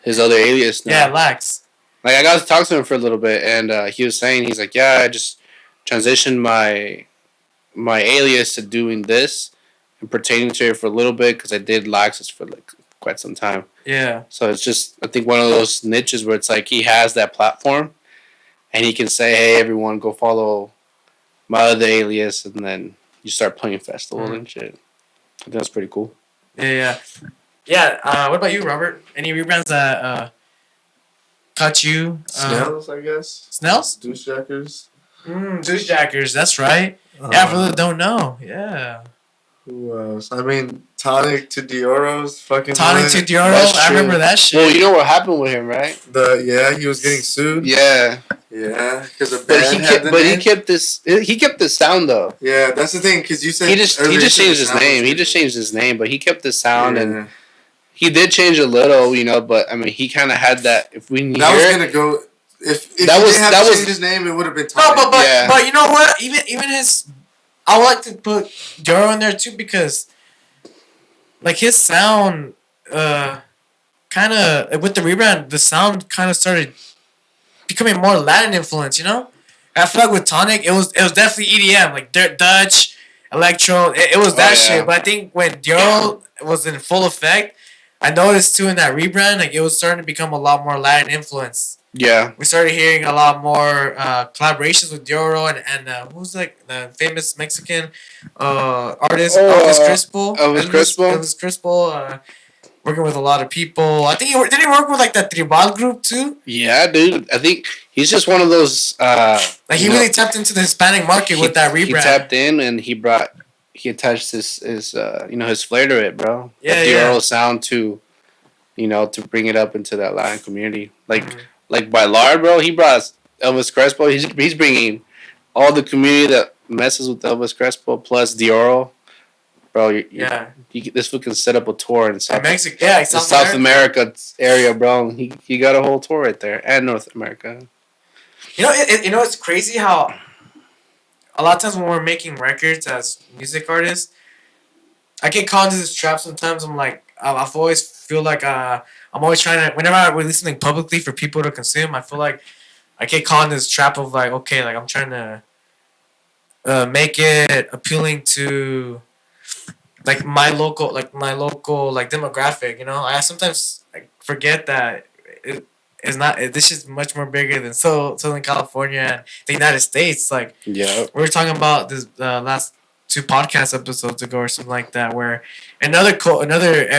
other alias now. Yeah, Lax. Like I got to talk to him for a little bit, and he was saying he's like, yeah, I just transitioned my alias to doing this and pertaining to it for a little bit because I did Laxus for like quite some time. Yeah. So it's just I think one of those niches where it's like he has that platform, and he can say, hey, everyone, go follow my other alias, and then you start playing festivals and shit. I think that's pretty cool. Yeah. What about you, Robert? Any rebrands that caught you? Snells, I guess. Snells? Douche jackers. Douche Jackers. That's right. Yeah, for those that don't know. Yeah. Who else? I mean, Tonic to Dioro's fucking. Tonic to lit. Dioro. That's I true. remember that shit. Well, you know what happened with him, right? He was getting sued. Yeah, Because a but band had the name. he kept this sound though. Yeah, that's the thing. Because you said He just earlier changed the his sound name. was He just changed his name, but he kept the sound and he did change a little, But I mean, he kind of had that. If we That was hear it, gonna go. If That he was- didn't have that to was- change his name, it would have been No, Tonic. but you know what? Even his, I would like to put Dioro in there too because, like his sound, kind of with the rebrand, the sound kind of started becoming more Latin influence. I feel like with Tonic, it was definitely EDM, like Dutch, electro. It was that shit. But I think when Dioro was in full effect, I noticed too in that rebrand, like it was starting to become a lot more Latin influence. yeah, We started hearing a lot more collaborations with Dioro and who's like the famous Mexican artist Elvis Crispo. Elvis Crispo. Elvis Crispo. working with a lot of people. I think did he work with like that Tribal group too? Yeah, dude. I think he's just one of those. Like he really tapped into the Hispanic market with that rebrand. He tapped in and he attached his his flair to it, bro. Yeah, the yeah. oral sound to to bring it up into that Latin community. Like by Lard, bro, he brought Elvis Crespo. He's bringing all the community that messes with Elvis Crespo plus Dioro. Bro, this fool can set up a tour in South America area, bro. He got a whole tour right there, and North America. It's crazy how a lot of times when we're making records as music artists, I get caught into this trap sometimes. I'm like, I've always feel like I'm always trying to, whenever I release something publicly for people to consume, I feel like I get caught in this trap of like, okay, like I'm trying to make it appealing to like my local like demographic. I sometimes forget that it is not. This is much more bigger than Southern California and the United States. Like, yeah, we were talking about this last 2 podcast episodes ago or something like that, where in other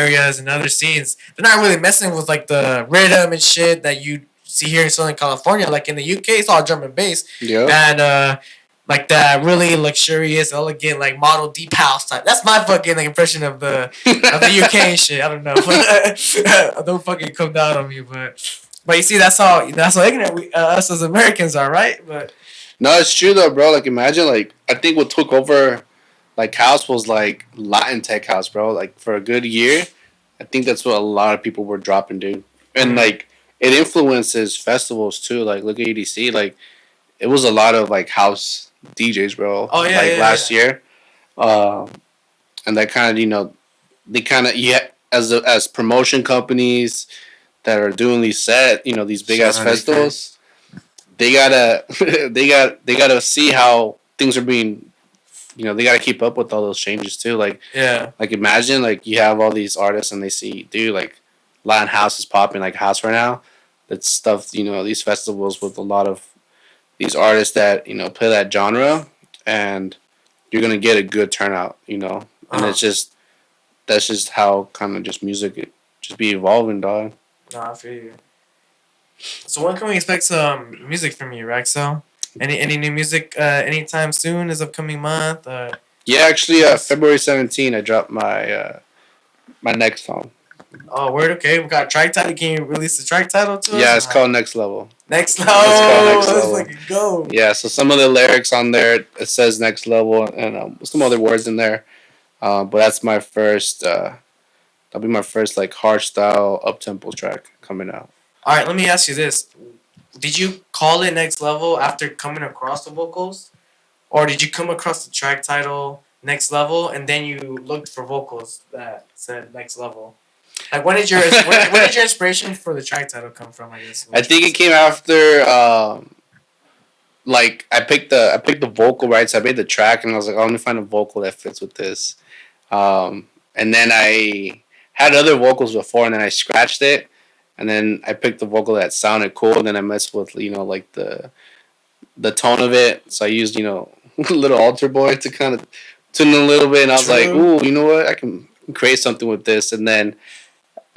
areas and other scenes, they're not really messing with like the rhythm and shit that you see here in Southern California. Like in the UK, it's all drum and bass. Yeah. And like that really luxurious, elegant, like model deep house type. That's my fucking impression of the UK and shit. I don't know. Don't fucking come down on me, but you see, that's how ignorant us as Americans are, right? But no, it's true though, bro. Like imagine, like I think what took over, like house was like Latin tech house, bro. Like for a good year, I think that's what a lot of people were dropping, dude. And like it influences festivals too. Like look at EDC, like it was a lot of like house DJs, bro. Oh yeah, like last year, and that kind of they kind of as promotion companies that are doing these these big ass festivals, they gotta they gotta see how things are being, they gotta keep up with all those changes too. Like imagine like you have all these artists and they see, dude, like Latin house is popping like house right now. That's stuff, these festivals with a lot of these artists that play that genre, and you're gonna get a good turnout, and that's just how kind of just music just be evolving, dog. No, I feel you. So when can we expect some music from you, Racseaux? Any new music anytime soon? This upcoming month? Yeah, actually, February 17th, I dropped my my next song. Oh, word. Okay, we got track title. Can you release the track title to us? Yeah, it's called Next Level. Next Level. Let's fucking go. Yeah, so some of the lyrics on there, it says Next Level, and some other words in there. But that's my first. That'll be my first like hardstyle up tempo track coming out. All right, let me ask you this: did you call it Next Level after coming across the vocals, or did you come across the track title Next Level and then you looked for vocals that said Next Level? Like, when did your inspiration for the track title come from? I guess. I think it came after. Like I picked the vocal, right? So I made the track and I was like, oh, let me find a vocal that fits with this. And then I had other vocals before, and then I scratched it, and then I picked the vocal that sounded cool, and then I messed with like the tone of it. So I used little altar boy to kind of tune a little bit, and I was like, ooh, you know what? I can create something with this. And then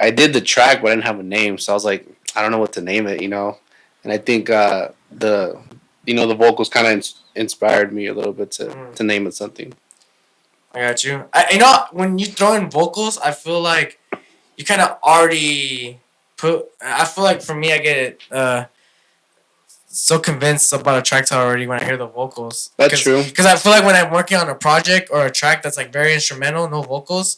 I did the track, but I didn't have a name, so I was like, I don't know what to name it, And I think the vocals kind of inspired me a little bit to name it something. I got you. When you throw in vocals, I feel like you kind of already put. I feel like for me, I get so convinced about a track title already when I hear the vocals. That's true. Because I feel like when I'm working on a project or a track that's like very instrumental, no vocals,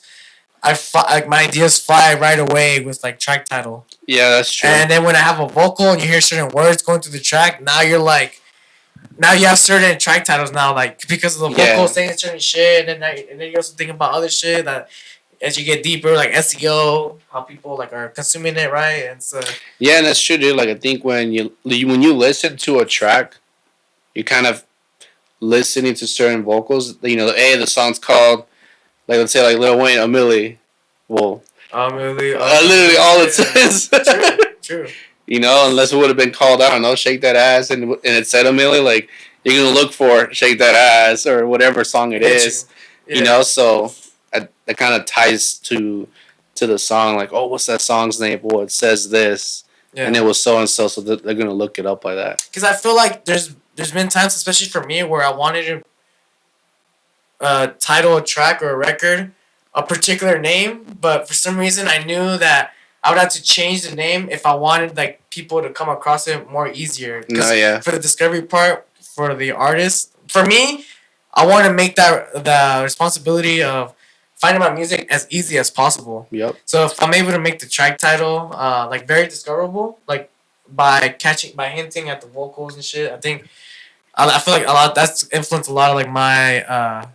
like my ideas fly right away with like track title. Yeah, that's true. And then when I have a vocal and you hear certain words going through the track, now you have certain track titles now, like because of the vocal saying certain shit, and then you also think about other shit that as you get deeper, like SEO, how people like are consuming it, right? And so yeah, and that's true, dude. Like I think when you listen to a track, you kind of listening to certain vocals. The song's called, like let's say like Lil Wayne, A Milli. Well, literally all it says. True. Unless it would have been called out, no, shake that ass, and it said A Milli, like you're gonna look for shake that ass or whatever song it is. So that kind of ties to to the song, like, oh, what's that song's name? Well, it says this, and it was so and so, so they're gonna look it up like that. Because I feel like there's been times, especially for me, where I wanted to title a track or a record a particular name, but for some reason I knew that I would have to change the name if I wanted like people to come across it more easier. No, yeah. For the discovery part for the artist, for me, I want to make that the responsibility of finding my music as easy as possible. Yep. So if I'm able to make the track title like very discoverable, like by hinting at the vocals and shit, I feel like a lot that's influenced a lot of like my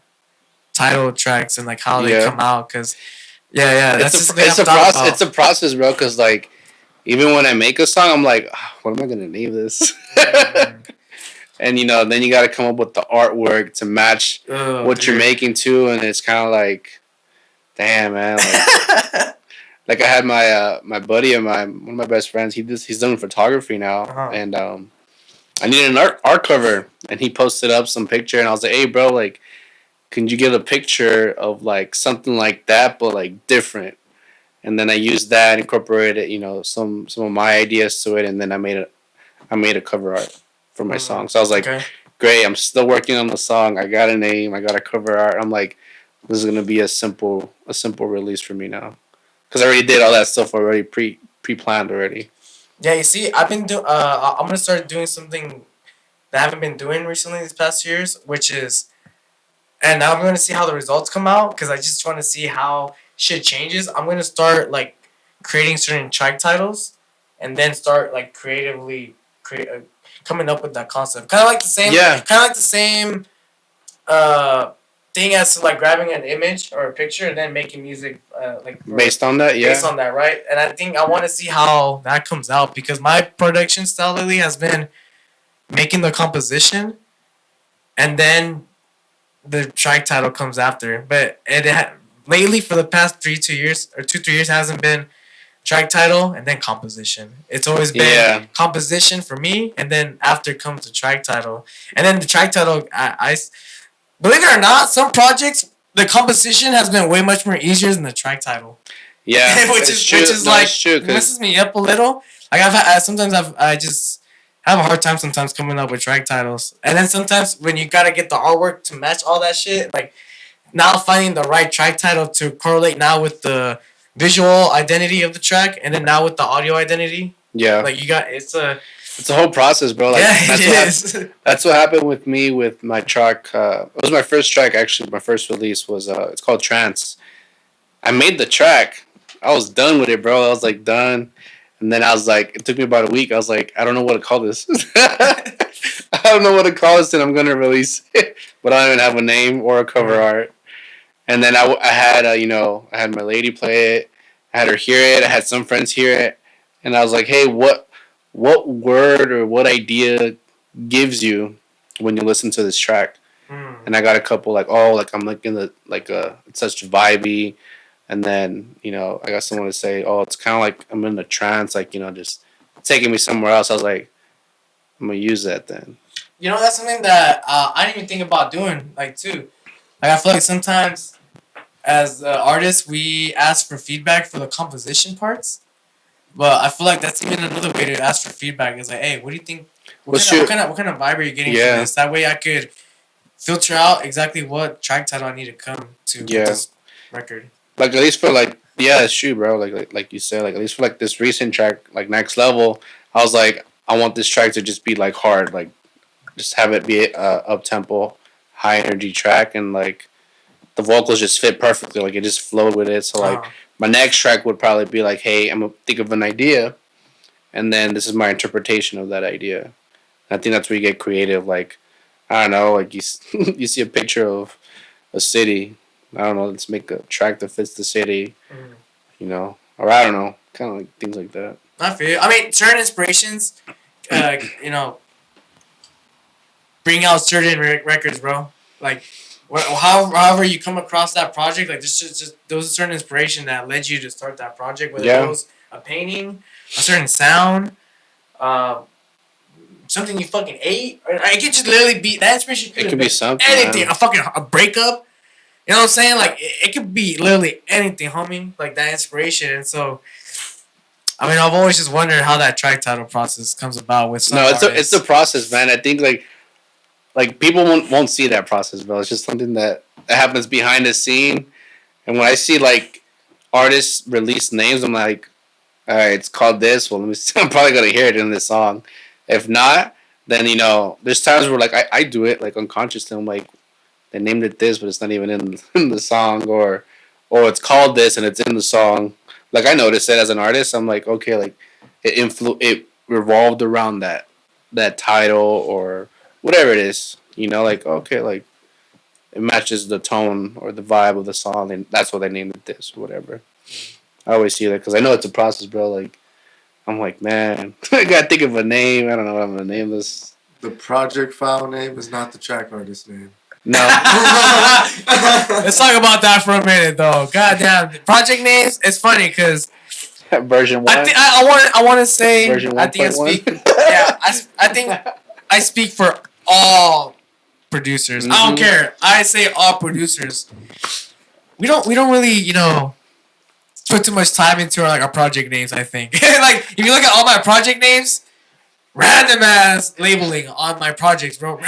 title tracks and like how they come out. Because it's a process, bro. Because like even when I make a song, I'm like, what am I gonna name this? And then you got to come up with the artwork to match what you're making too, and it's kind of like, damn, man. Like I had my buddy and one of my best friends. He's done photography now, and I needed an art cover, and he posted up some picture, and I was like, hey, bro, like, can you get a picture of like something like that, but like different? And then I used that, incorporated, some of my ideas to it, and then I made a cover art for my song. So I was like, great, I'm still working on the song. I got a name, I got a cover art. I'm like, this is gonna be a simple release for me now, because I already did all that stuff already, pre-planned already. Yeah, you see, I'm gonna start doing something that I haven't been doing recently these past years, which is, and now I'm gonna see how the results come out, because I just want to see how shit changes. I'm gonna start like creating certain track titles, and then start like creatively coming up with that concept. Kind of like the same thing as like grabbing an image or a picture and then making music based on that, based on that, right? And I think I want to see how that comes out, because my production style lately has been making the composition, and then the track title comes after. But lately for the past 3 years hasn't been track title and then composition. It's always been composition for me, and then after comes the track title. And then the track title, I believe it or not, some projects the composition has been way much more easier than the track title. Yeah, which is like messes me up a little. Like I just have a hard time sometimes coming up with track titles, and then sometimes when you gotta get the artwork to match all that shit, like now finding the right track title to correlate now with the visual identity of the track, and then now with the audio identity. Yeah, like it's a whole process, bro. Like, that's what happened with me with my track. It was my first track, actually. My first release was it's called Trance. I made the track. I was done with it, bro. I was like done, and then I was like, it took me about a week. I was like, I don't know what to call this. I don't know what to call this, and I'm gonna release it, but I don't even have a name or a cover art. And then I had I had my lady play it. I had her hear it. I had some friends hear it, and I was like, hey, what word or what idea gives you when you listen to this track? And I got a couple like, I'm like in the it's such vibey, and then I got someone to say, it's kind of like I'm in a trance, like just taking me somewhere else. I was like, I'm gonna use that then. That's something that I didn't even think about doing, like, too. Like, I feel like sometimes as artists we ask for feedback for the composition parts. But I feel like that's even another way to ask for feedback. Is like, hey, what do you think? What kind of vibe are you getting from this? That way I could filter out exactly what track title I need to come to with this record. Like, at least for it's true, bro. Like you said, like at least for like this recent track, like Next Level, I was like, I want this track to just be like hard, like just have it be up tempo, high energy track, and like the vocals just fit perfectly. Like it just flowed with it. So like. My next track would probably be like, hey, I'm going to think of an idea, and then this is my interpretation of that idea. And I think that's where you get creative. Like, I don't know, like you see a picture of a city. I don't know, let's make a track that fits the city, or I don't know, kind of like things like that. I feel. I mean, certain inspirations, bring out certain records, bro. Like, however you come across that project, like there was a certain inspiration that led you to start that project, whether it was a painting, a certain sound, something you fucking ate, or it could just literally be that inspiration. It could be something. Anything, a breakup. You know what I'm saying? Like it could be literally anything, homie. Like that inspiration. And so, I mean, I've always just wondered how that track title process comes about with some No, it's the artists. process, man. I think like people won't see that process, bro. It's just something that happens behind the scene. And when I see like artists release names, I'm like, all right, it's called this. Well, let me see. I'm probably gonna hear it in this song. If not, then there's times where like I do it like unconsciously. I'm like, they named it this, but it's not even in the song, or it's called this and it's in the song. Like I noticed it as an artist. I'm like, okay, like it revolved around that title or whatever it is. Like okay, like it matches the tone or the vibe of the song, and that's why they named it this or whatever. I always see that because I know it's a process, bro. Like I'm like, man, I gotta think of a name. I don't know what I'm gonna name this. The project file name is not the track artist name. No, Let's talk about that for a minute, though. Goddamn, project names. It's funny because version one. I want to say Version I think I 1.1. speak. Yeah, I think I speak for all producers. I don't care. I say all producers. We don't really put too much time into our project names. I think like if you look at all my project names, random ass labeling on my projects, bro.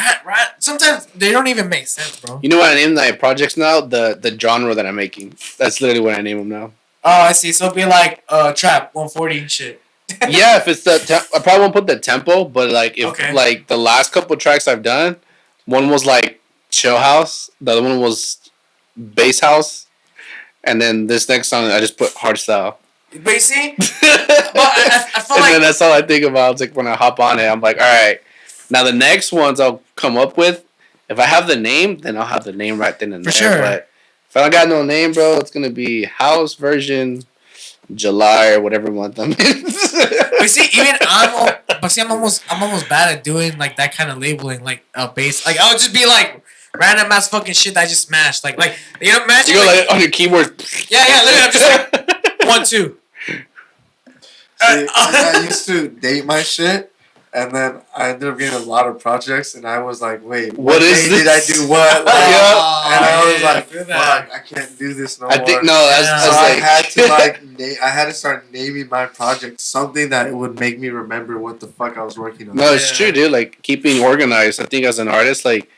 Sometimes they don't even make sense, bro. You know what I name my projects now? The genre that I'm making. That's literally what I name them now. Oh, I see. So it'd be like trap 140 shit. Yeah, if it's I probably won't put the tempo, but like if Okay. like the last couple tracks I've done, one was like chill house, the other one was bass house, and then this next song I just put hardstyle. But you see, But I feel and like then that's all I think about. It's like when I hop on it, I'm like, all right, now the next ones I'll come up with. If I have the name, then I'll have the name right then and For there. sure. But if I don't got no name, bro, it's gonna be house version July or whatever month I'm in. But see, I'm almost bad at doing like that kind of labeling, like bass. Like I would just be like random ass fucking shit that I just smashed. Like imagine You go like on your keyboard. yeah, literally I'm just like 1 2. See, I used to date my shit, and then I ended up getting a lot of projects, and I was like, wait, what is day this? did I do what? Like, Yeah. and I was yeah, like, feel that. fuck, I can't do this no I more. think no, Yeah. So that's I like had to I had to start naming my project something that would make me remember what the fuck I was working on. no, it's Yeah. true, dude. Like keeping organized. I think as an artist, like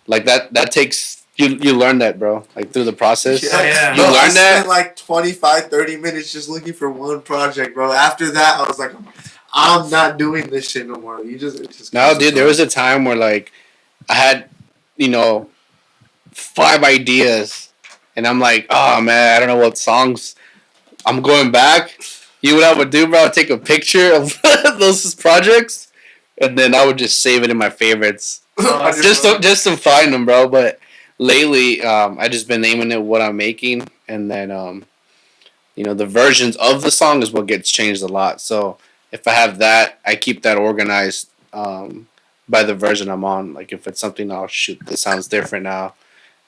that takes you learn that, bro. Like through the process. Yeah. You Bro, I learn that. spent like 25, 30 minutes just looking for one project, bro. After that, I was like, I'm not doing this shit no more. It just No, comes dude, there across. was a time where like I had, you know, 5 ideas, and I'm like, oh man, I don't know what songs. I'm going back. You know what I would do, bro? I'd take a picture of those projects, and then I would just save it in my favorites, I just to find them, bro. But lately, I just been naming it what I'm making, and then the versions of the song is what gets changed a lot. So if I have that, I keep that organized by the version I'm on. Like if it's something, I'll shoot. This sounds different now,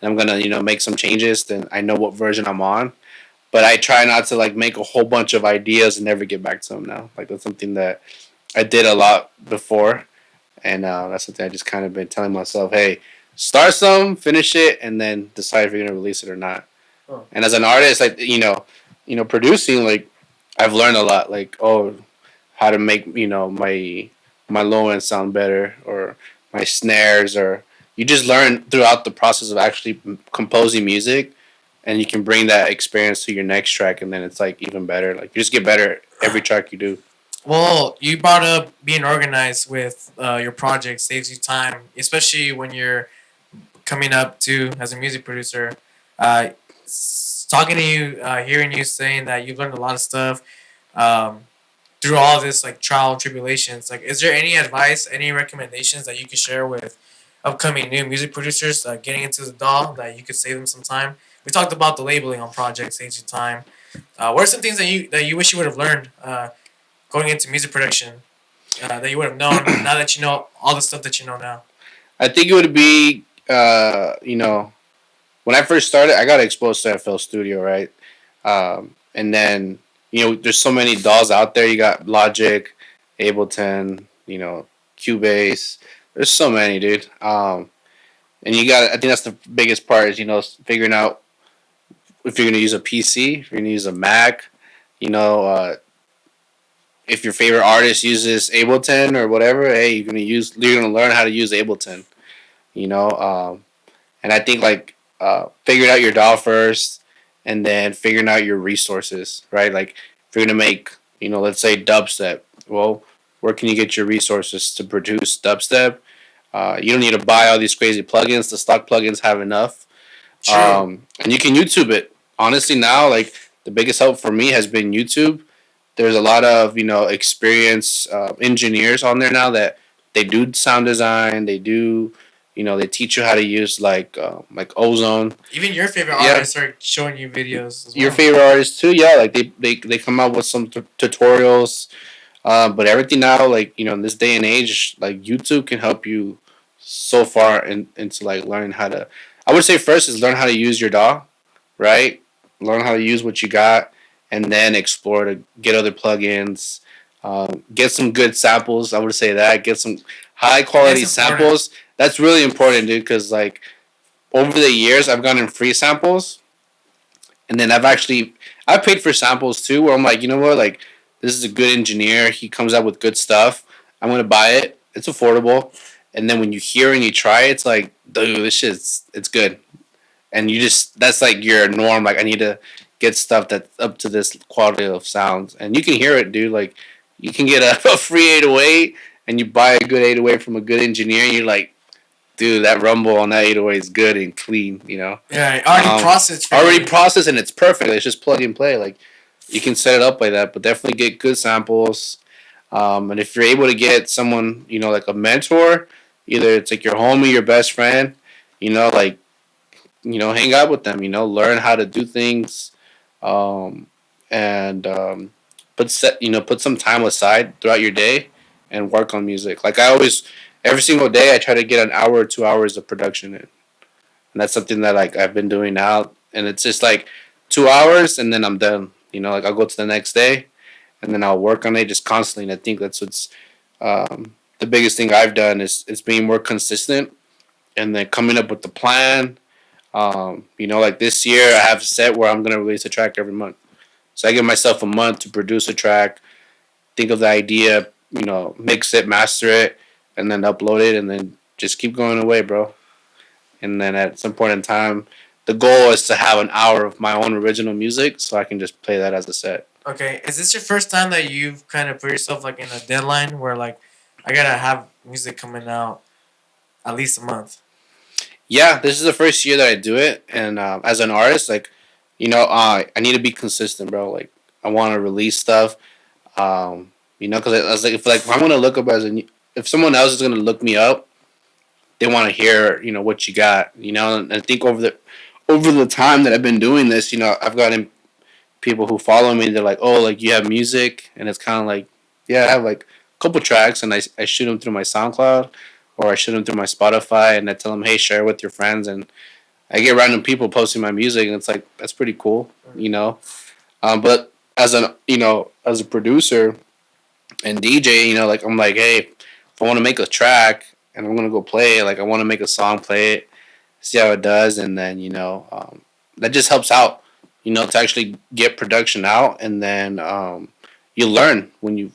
and I'm gonna make some changes. Then I know what version I'm on. But I try not to like make a whole bunch of ideas and never get back to them now. Like that's something that I did a lot before, and that's something I just kind of been telling myself, hey, start some, finish it, and then decide if you're gonna release it or not. Oh. And as an artist, like producing, like I've learned a lot, like how to make my low end sound better, or my snares, or you just learn throughout the process of actually composing music, and you can bring that experience to your next track, and then it's like even better. Like you just get better every track you do. Well, you brought up being organized with your project saves you time, especially when you're coming up to as a music producer. Talking to you, hearing you saying that you've learned a lot of stuff um, through all this like trial and tribulations. Like, is there any advice, any recommendations that you could share with upcoming new music producers getting into the DAW that you could save them some time? We talked about the labeling on projects saves you time. What are some things that you wish you would have learned going into music production that you would have known now that you know all the stuff that you know now? I think it would be when I first started, I got exposed to FL Studio, right? And then there's so many DAWs out there. You got Logic, Ableton, Cubase. There's so many, dude. And you got, I think that's the biggest part is, figuring out if you're going to use a PC, if you're going to use a Mac, you know, if your favorite artist uses Ableton or whatever, hey, you're going to learn how to use Ableton, you know, and I think like figuring out your DAW first, and then figuring out your resources, right? Like if you're gonna make, let's say dubstep, well, where can you get your resources to produce dubstep? You don't need to buy all these crazy plugins. The stock plugins have enough, True. and you can YouTube it. Honestly, now like the biggest help for me has been YouTube. There's a lot of experienced engineers on there now that they do sound design. They do, they teach you how to use like Ozone. Even your favorite Yeah, artists are showing you videos as your well. favorite artists too. Yeah, like they come out with some tutorials. But everything now, like in this day and age, like YouTube can help you so far into like learning how to. I would say first is learn how to use your DAW, right? Learn how to use what you got, and then explore to get other plugins. Get some good samples. I would say that get some high quality That's important. samples. That's really important, dude. Because like over the years, I've gotten free samples, and then I paid for samples too. Where I'm like, you know what, like this is a good engineer. He comes out with good stuff. I'm gonna buy it. It's affordable. And then when you hear and you try it, it's like, dude, this shit's it's good. And you just that's like your norm. Like I need to get stuff that's up to this quality of sounds, and you can hear it, dude. Like you can get a free 808, and you buy a good 808 from a good engineer, and you're like, dude, that rumble on that 808 is good and clean. Yeah, already processed for Already you. processed and it's perfect. It's just plug and play. Like you can set it up like that, but definitely get good samples. And if you're able to get someone, like a mentor, either it's like your homie, your best friend, like hang out with them. Learn how to do things, um, and put some time aside throughout your day and work on music. Like I always, every single day, I try to get an hour or 2 hours of production in, and that's something that like I've been doing now. And it's just like 2 hours, and then I'm done. Like I'll go to the next day, and then I'll work on it just constantly. And I think that's what's the biggest thing I've done is being more consistent, and then coming up with the plan. Like this year, I have a set where I'm gonna release a track every month. So I give myself a month to produce a track, think of the idea, mix it, master it, and then upload it, and then just keep going away, bro. And then at some point in time, the goal is to have an hour of my own original music, so I can just play that as a set. Okay, is this your first time that you've kind of put yourself like in a deadline where like I gotta have music coming out at least a month? Yeah, this is the first year that I do it, and as an artist, like, I need to be consistent, bro. Like, I want to release stuff, because I was like, if I'm gonna look up if someone else is gonna look me up, they want to hear, what you got, and I think over the time that I've been doing this, I've gotten people who follow me. They're like, oh, like you have music, and it's kind of like, yeah, I have like a couple tracks, and I shoot them through my SoundCloud, or I shoot them through my Spotify, and I tell them, hey, share with your friends, and I get random people posting my music, and it's like that's pretty cool. But as a producer and DJ, like I'm like, hey, if I want to make a track and I'm gonna go play it, like I want to make a song, play it, see how it does, and then that just helps out, to actually get production out, and then you learn when you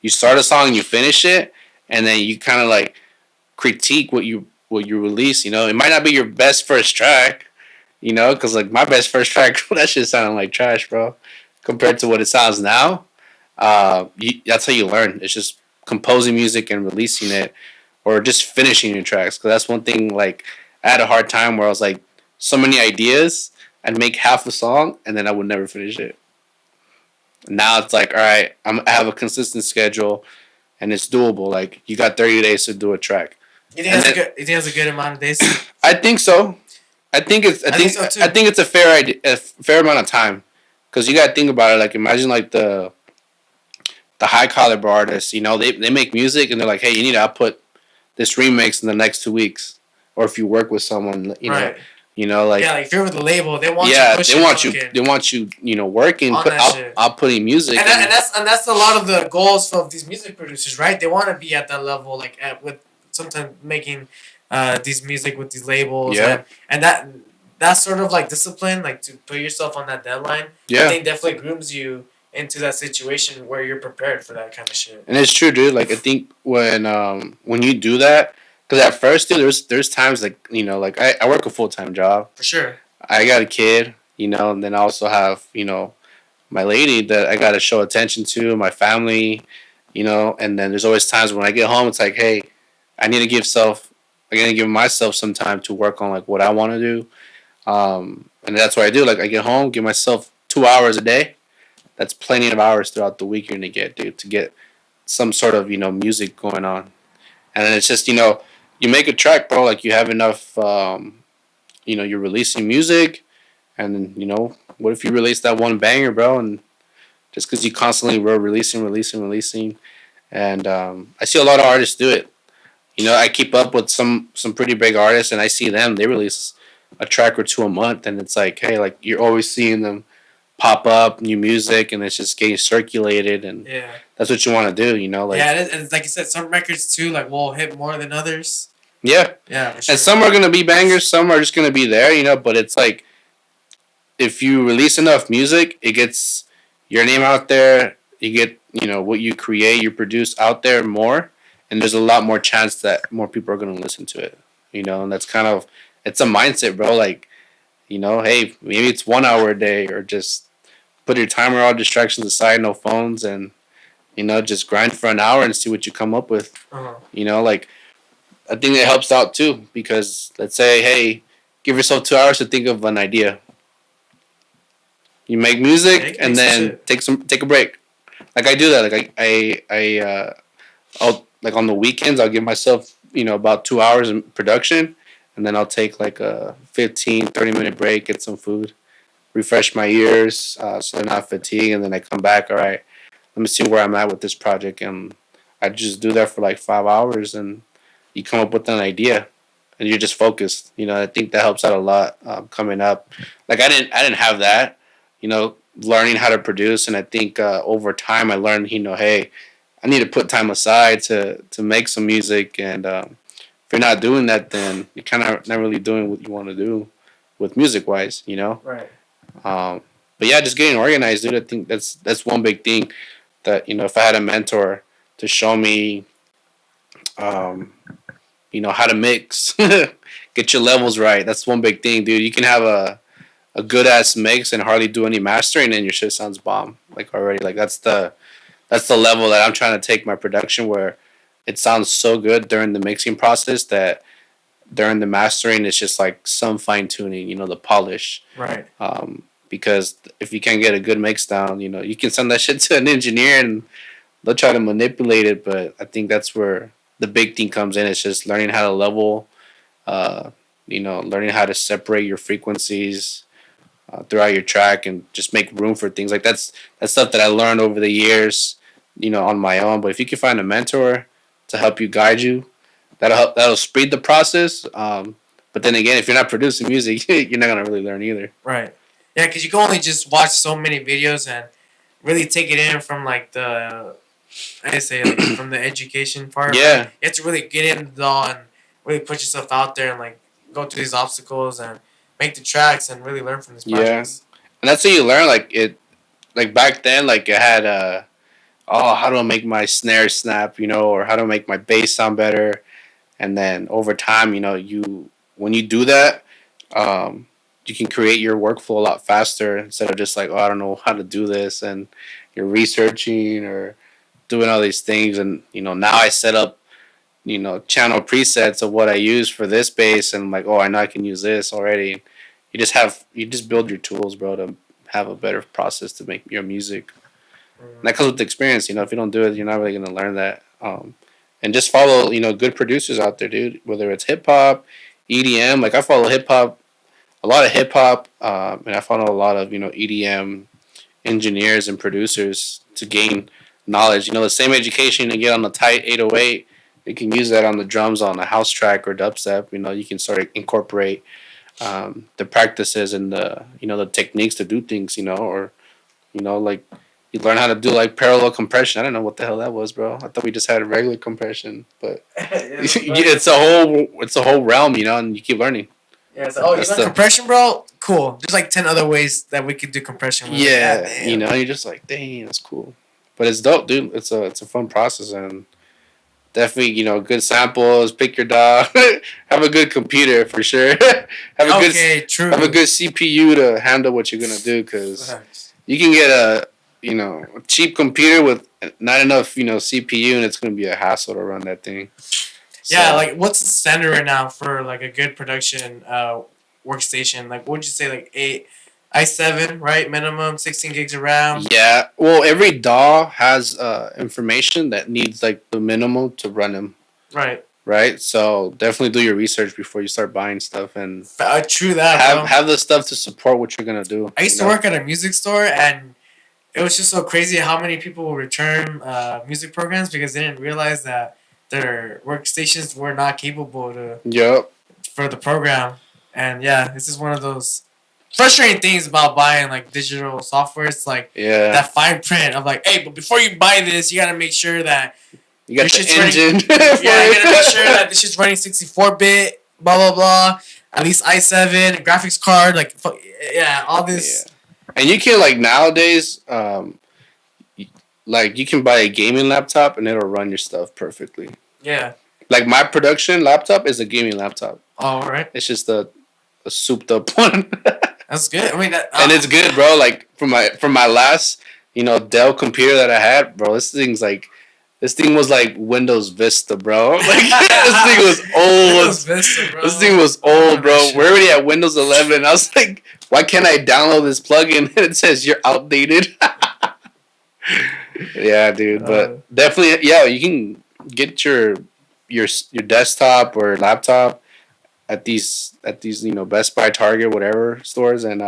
start a song and you finish it, and then you kind of like critique what you release. It might not be your best first track, because like my best first track that shit sounded like trash, bro, compared to what it sounds now. That's how you learn. It's just composing music and releasing it, or just finishing your tracks. Because that's one thing. Like I had a hard time where I was like, so many ideas. I'd make half a song and then I would never finish it. Now it's like, all right, I have a consistent schedule, and it's doable. Like you got 30 days to do a track. You think that's a good amount of days? I think so. I think it's. I think so too. I think it's a fair idea, a fair amount of time, because you got to think about it. Like imagine like the high caliber artists. They make music and they're like, hey, you need to output this remix in the next 2 weeks, or if you work with someone, Right. Like Yeah, like if you're with the label, they want yeah, you pushing they want you, working, on that shit. outputting music, And that's a lot of the goals of these music producers, right? They want to be at that level, like with sometimes making these music with these labels, Yeah. and that sort of like discipline, like to put yourself on that deadline. I Yeah. think definitely grooms you into that situation where you're prepared for that kind of shit. And it's true, dude. Like I think when you do that, because at first, dude, there's times like like I work a full-time job. For sure. I got a kid, and then I also have my lady that I got to show attention to, my family, and then there's always times when I get home, it's like, hey, I need to I got to give myself some time to work on like what I want to do, and that's what I do. Like I get home, give myself 2 hours a day. That's plenty of hours throughout the week you're gonna get, dude, to get some sort of music going on, and then it's just you make a track, bro. Like you have enough, you're releasing music, and then what if you release that one banger, bro, and just because you constantly were releasing, and I see a lot of artists do it. I keep up with some pretty big artists, and I see them. They release a track or two a month, and it's like, hey, like you're always seeing them pop up, new music, and it's just getting circulated, and Yeah. that's what you want to do. Like Yeah, and it's like you said, some records too like will hit more than others. yeah, Yeah, for sure. and some are gonna be bangers, some are just gonna be there. But it's like if you release enough music, it gets your name out there. You get what you create, you produce out there more, and there's a lot more chance that more people are gonna listen to it. And that's kind of it's a mindset, bro. Like hey, maybe it's 1 hour a day, or just put your timer, all distractions aside, no phones, and just grind for an hour and see what you come up with. Uh-huh. Like I think it helps out too, because let's say, hey, give yourself 2 hours to think of an idea. You make music and then take a break. Like I do that. Like I'll like on the weekends I'll give myself about 2 hours in production, and then I'll take like a 15-30 minute break, get some food, refresh my ears, so they're not fatigued, and then I come back. All right, let me see where I'm at with this project, and I just do that for like 5 hours, and you come up with an idea, and you're just focused. I think that helps out a lot coming up. Like I didn't have that, learning how to produce, and I think over time I learned, hey, I need to put time aside to make some music, and if you're not doing that, then you're kind of not really doing what you want to do with music wise. Right. But yeah, just getting organized, dude. I think that's one big thing that if I had a mentor to show me, how to mix, get your levels right. That's one big thing, dude. You can have a good ass mix and hardly do any mastering, and your shit sounds bomb. Like already, like that's the level that I'm trying to take my production, where it sounds so good during the mixing process that during the mastering it's just like some fine tuning, the polish. Right. Because if you can't get a good mix down, you can send that shit to an engineer and they'll try to manipulate it. But I think that's where the big thing comes in. It's just learning how to level, learning how to separate your frequencies throughout your track, and just make room for things. Like that's stuff that I learned over the years, on my own. But if you can find a mentor to help you, guide you, that'll speed the process. But then again, if you're not producing music, you're not gonna really learn either. Right. Yeah, because you can only just watch so many videos and really take it in from like I say like from the education part. Yeah. Right? You have to really get in it all and really put yourself out there and like go through these obstacles and make the tracks and really learn from these projects. Yeah. And that's how you learn. Like back then, like I had how do I make my snare snap, or how do I make my bass sound better, and then over time, when you do that, you can create your workflow a lot faster, instead of just like, oh, I don't know how to do this, and you're researching or doing all these things. And now I set up channel presets of what I use for this bass, and I'm like, oh, I know I can use this already. You just build your tools, bro, to have a better process to make your music. And that comes with experience. If you don't do it, you're not really gonna learn that. And just follow good producers out there, dude. Whether it's hip hop, EDM. Like I follow hip hop, a lot of hip hop, and I follow a lot of EDM engineers and producers to gain knowledge. The same education you get on the tight 808, you can use that on the drums on a house track or dubstep. You can sort of incorporate the practices and the the techniques to do things. Or like You learn how to do like parallel compression. I don't know what the hell that was, bro. I thought we just had regular compression, but it's a whole realm, and you keep learning. Yeah, so, you learn compression, bro? Cool. There's like 10 other ways that we could do compression. Yeah, you're just like, dang, that's cool. But it's dope, dude. It's a fun process, and definitely, good samples. Pick your dog. Have a good computer for sure. Have a good CPU to handle what you're gonna do, because you can get a cheap computer with not enough CPU, and it's gonna be a hassle to run that thing. Yeah, like what's the standard right now for like a good production workstation? Like, what would you say, like 8i7, right? Minimum 16 gigs of RAM. Yeah, well, every DAW has information that needs like the minimum to run them. Right. Right. So definitely do your research before you start buying stuff, and true that. Have the stuff to support what you're gonna do. I used to work at a music store, and it was just so crazy how many people will return music programs because they didn't realize that their workstations were not capable for the program. And yeah, this is one of those frustrating things about buying like digital software. It's like that fine print of like, hey, but before you buy this, you gotta make sure that you got the engine. You gotta make sure that this shit's running 64-bit, blah blah blah. At least i7, graphics card, like all this. Yeah. And you can like nowadays, like you can buy a gaming laptop and it'll run your stuff perfectly. Yeah. Like my production laptop is a gaming laptop. Oh, right. It's just a souped up one. That's good. I mean, and it's good, bro. Like from my last, Dell computer that I had, bro. This thing was like Windows Vista, bro. Like this thing was old. Windows Vista, bro. This thing was old, bro. We're already at Windows 11. I was like, why can't I download this plugin? And it says you're outdated. Yeah, dude. But definitely, you can get your desktop or laptop at these Best Buy, Target, whatever stores, and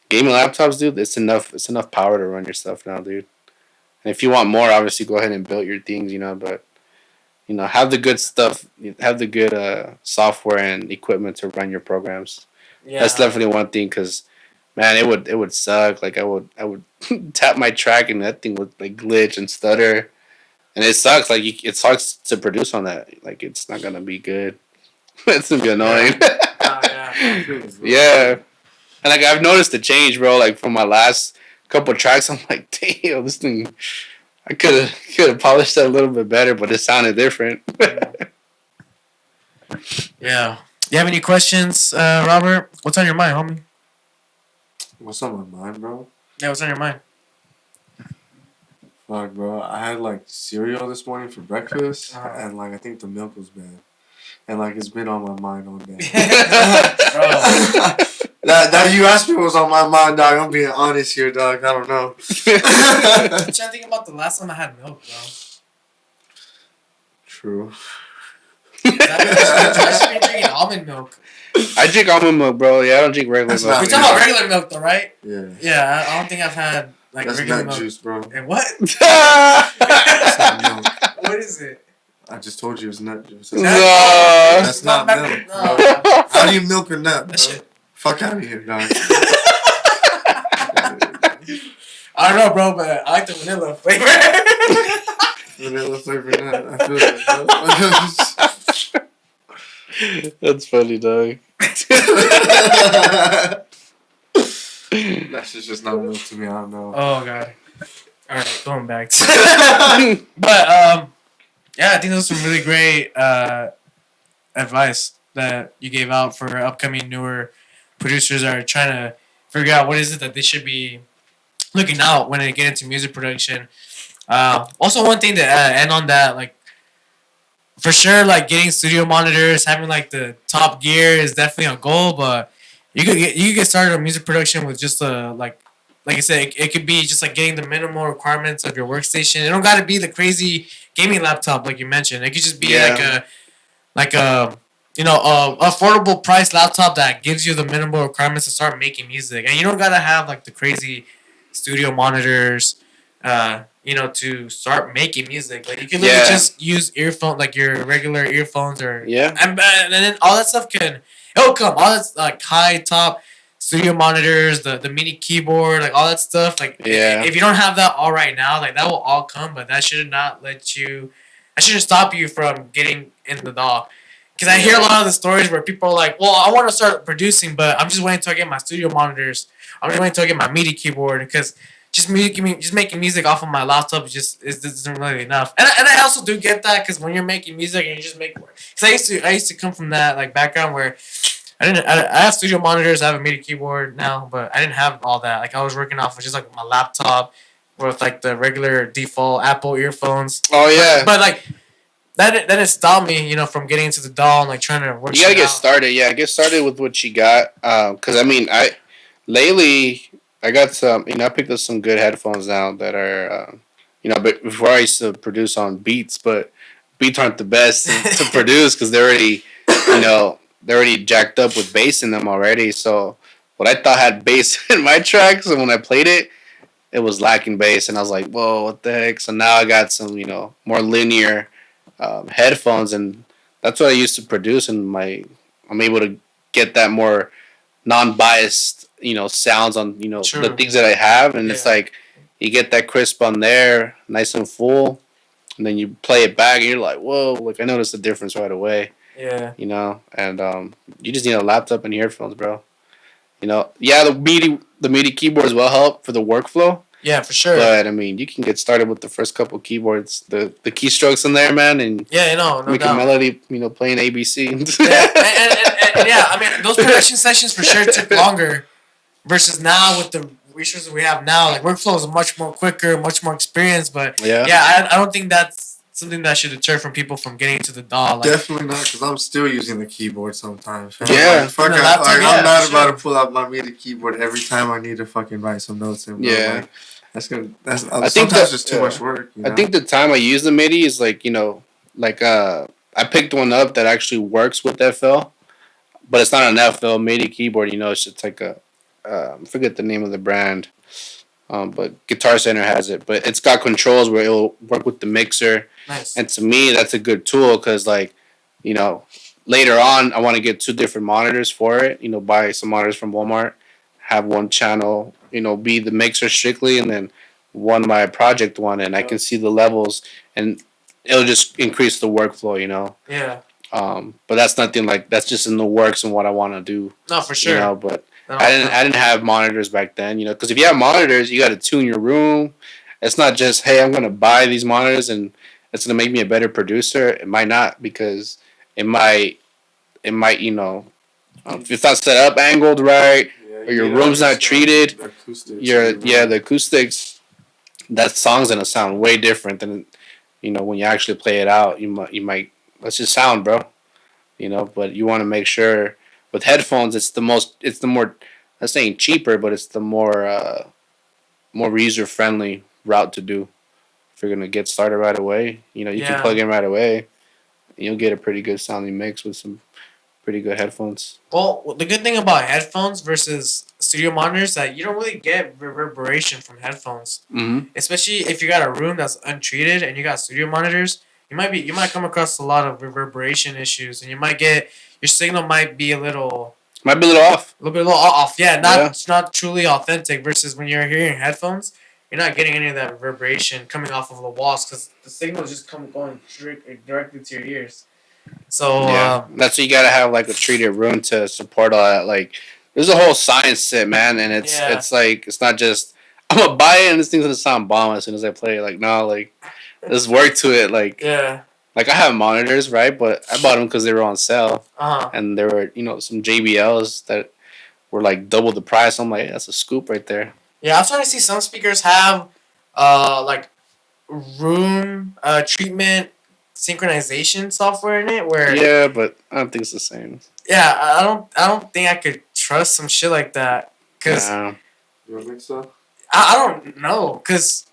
gaming laptops, dude. It's enough power to run your stuff now, dude. And if you want more, obviously go ahead and build your things, but have the good stuff, have the good software and equipment to run your programs. Yeah. That's definitely one thing, because man, it would suck. Like I would tap my track and that thing would like glitch and stutter, and it sucks. Like it sucks to produce on that. Like it's not gonna be good. It's gonna be annoying. Yeah. And like I've noticed the change, bro. Like from my last couple of tracks, I'm like, damn, this thing. I could have polished that a little bit better, but it sounded different. Yeah. You have any questions, Robert? What's on your mind, homie? What's on my mind, bro? Yeah, what's on your mind? Fuck, bro. I had like cereal this morning for breakfast, and like I think the milk was bad, and like it's been on my mind all day. That you asked me what was on my mind, dog. I'm being honest here, dog. I don't know. I'm trying to think about the last time I had milk, bro. True. I should be drinking almond milk. I drink almond milk, bro. Yeah, I don't drink regular milk. We're talking about regular milk, though, right? Yeah. Yeah, I don't think I've had like that's regular nut milk. juice, bro. And what? That's not milk. What is it? I just told you it's nut juice. That's not milk. No. How do you milk a nut, bro? That shit. Fuck out of here, dog. I don't know, bro, but I like the vanilla flavor. Vanilla flavor nut. I feel that, bro. That's funny, dog. That shit's just not milk to me. I don't know. Oh, God. All right, going back to but, yeah, I think those are some really great advice that you gave out for upcoming newer producers that are trying to figure out what is it that they should be looking out when they get into music production. Also, one thing to end on that, like, for sure, like, getting studio monitors, having, like, the top gear is definitely a goal, but you could get started on music production with just like I said, it could be just like getting the minimal requirements of your workstation. It don't got to be the crazy gaming laptop like you mentioned. It could just be like a affordable price laptop that gives you the minimal requirements to start making music. And you don't gotta have like the crazy studio monitors, to start making music. Like you can literally just use earphone, like your regular earphones, or and then all that stuff it'll come. All that's like high top studio monitors, the MIDI keyboard, like all that stuff. Like if you don't have that all right now, like that will all come, but that should not let you. That shouldn't stop you from getting in the DAW. Because I hear a lot of the stories where people are like, "Well, I want to start producing, but I'm just waiting until I get my studio monitors. I'm just waiting until I get my MIDI keyboard because just making music off of my laptop just isn't really enough." And I also do get that because when you're making music and you just make, because I used to come from that like background where I have studio monitors, I have a MIDI keyboard now, but I didn't have all that. Like I was working off of just like my laptop with like the regular default Apple earphones. Oh yeah, but like that didn't stop me, from getting into the DAW and like trying to work. You gotta get out. started. Yeah, get started with what you got. Cause I mean, lately I got some. I picked up some good headphones now that are. But before I used to produce on beats, but beats aren't the best to produce because they're already jacked up with bass in them already. So what I thought had bass in my tracks, and when I played it, it was lacking bass, and I was like, "Whoa, what the heck?" So now I got some, more linear headphones, and that's what I used to produce. And I'm able to get that more non-biased, sounds on, the things that I have, and it's like you get that crisp on there, nice and full, and then you play it back, and you're like, "Whoa!" Like I noticed the difference right away. Yeah. And you just need a laptop and earphones, bro. Yeah, the MIDI keyboards will help for the workflow. Yeah, for sure. But I mean, you can get started with the first couple keyboards, the keystrokes in there, man, and no make doubt. a melody, playing ABC. And yeah, I mean, those production sessions for sure took longer, versus now with the resources we have now. Like workflow is much more quicker, much more experienced. But I don't think that's something that should deter from people from getting into the DAW. Like, definitely not, because I'm still using the keyboard sometimes. Yeah, I'm not about to pull out my MIDI keyboard every time I need to fucking write some notes in. Yeah. That's I think sometimes it's too much work. I think the time I use the MIDI is like I picked one up that actually works with FL, but it's not an FL MIDI keyboard. It's just like I forget the name of the brand, but Guitar Center has it. But it's got controls where it'll work with the mixer. Nice. And to me, that's a good tool because later on I want to get 2 different monitors for it. Buy some monitors from Walmart, have one channel, be the mixer strictly, and then one my project one, and I can see the levels, and it'll just increase the workflow. Yeah. But that's nothing like that's just in the works and what I want to do. No, for sure. But I didn't have monitors back then. Because if you have monitors, you got to tune your room. It's not just, hey, I'm gonna buy these monitors and it's gonna make me a better producer. It might not, because it might if it's not set up angled right, or your room's not treated, the acoustics, that song's gonna sound way different than when you actually play it out. You might that's just sound, bro. But you want to make sure with headphones, it's the more, I'm saying cheaper, but it's the more user friendly route to do. If you're gonna get started right away, you can plug in right away. You'll get a pretty good sounding mix with some pretty good headphones. Well, the good thing about headphones versus studio monitors is that you don't really get reverberation from headphones. Mm-hmm. Especially if you got a room that's untreated and you got studio monitors, you might come across a lot of reverberation issues, and your signal might be a little off. A little off. Yeah, it's not truly authentic. Versus when you're hearing headphones, you're not getting any of that reverberation coming off of the walls because the signal is just going directly to your ears. So that's why you gotta have like a treated room to support all that. Like, there's a whole science to it, man, and it's like it's not just I'm gonna buy it and this thing's gonna sound bomb as soon as I play it. Like, no, like there's work to it. Like, like I have monitors, right? But I bought them because they were on sale, and there were some JBLs that were like double the price. I'm like, that's a scoop right there. Yeah, I'm starting to see some speakers have like room treatment synchronization software in it where but I don't think it's the same. Yeah, I don't think I could trust some shit like that because you don't think so? I don't know because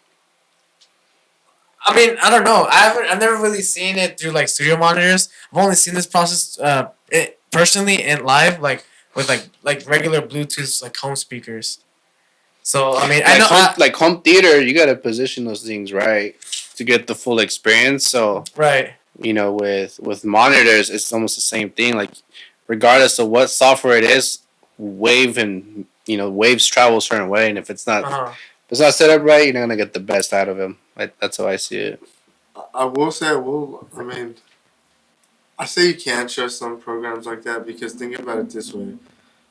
I mean I don't know I've never really seen it through like studio monitors. I've only seen this process personally in live like with like regular Bluetooth like home speakers. So I mean, like home theater, you gotta position those things right to get the full experience. So right, with monitors, it's almost the same thing. Like, regardless of what software it is, wave and waves travel a certain way, and if Uh-huh. it's not set up right, you're not gonna get the best out of him. That's how I see it. I will say, I mean, I say you can't trust some programs like that because think about it this way: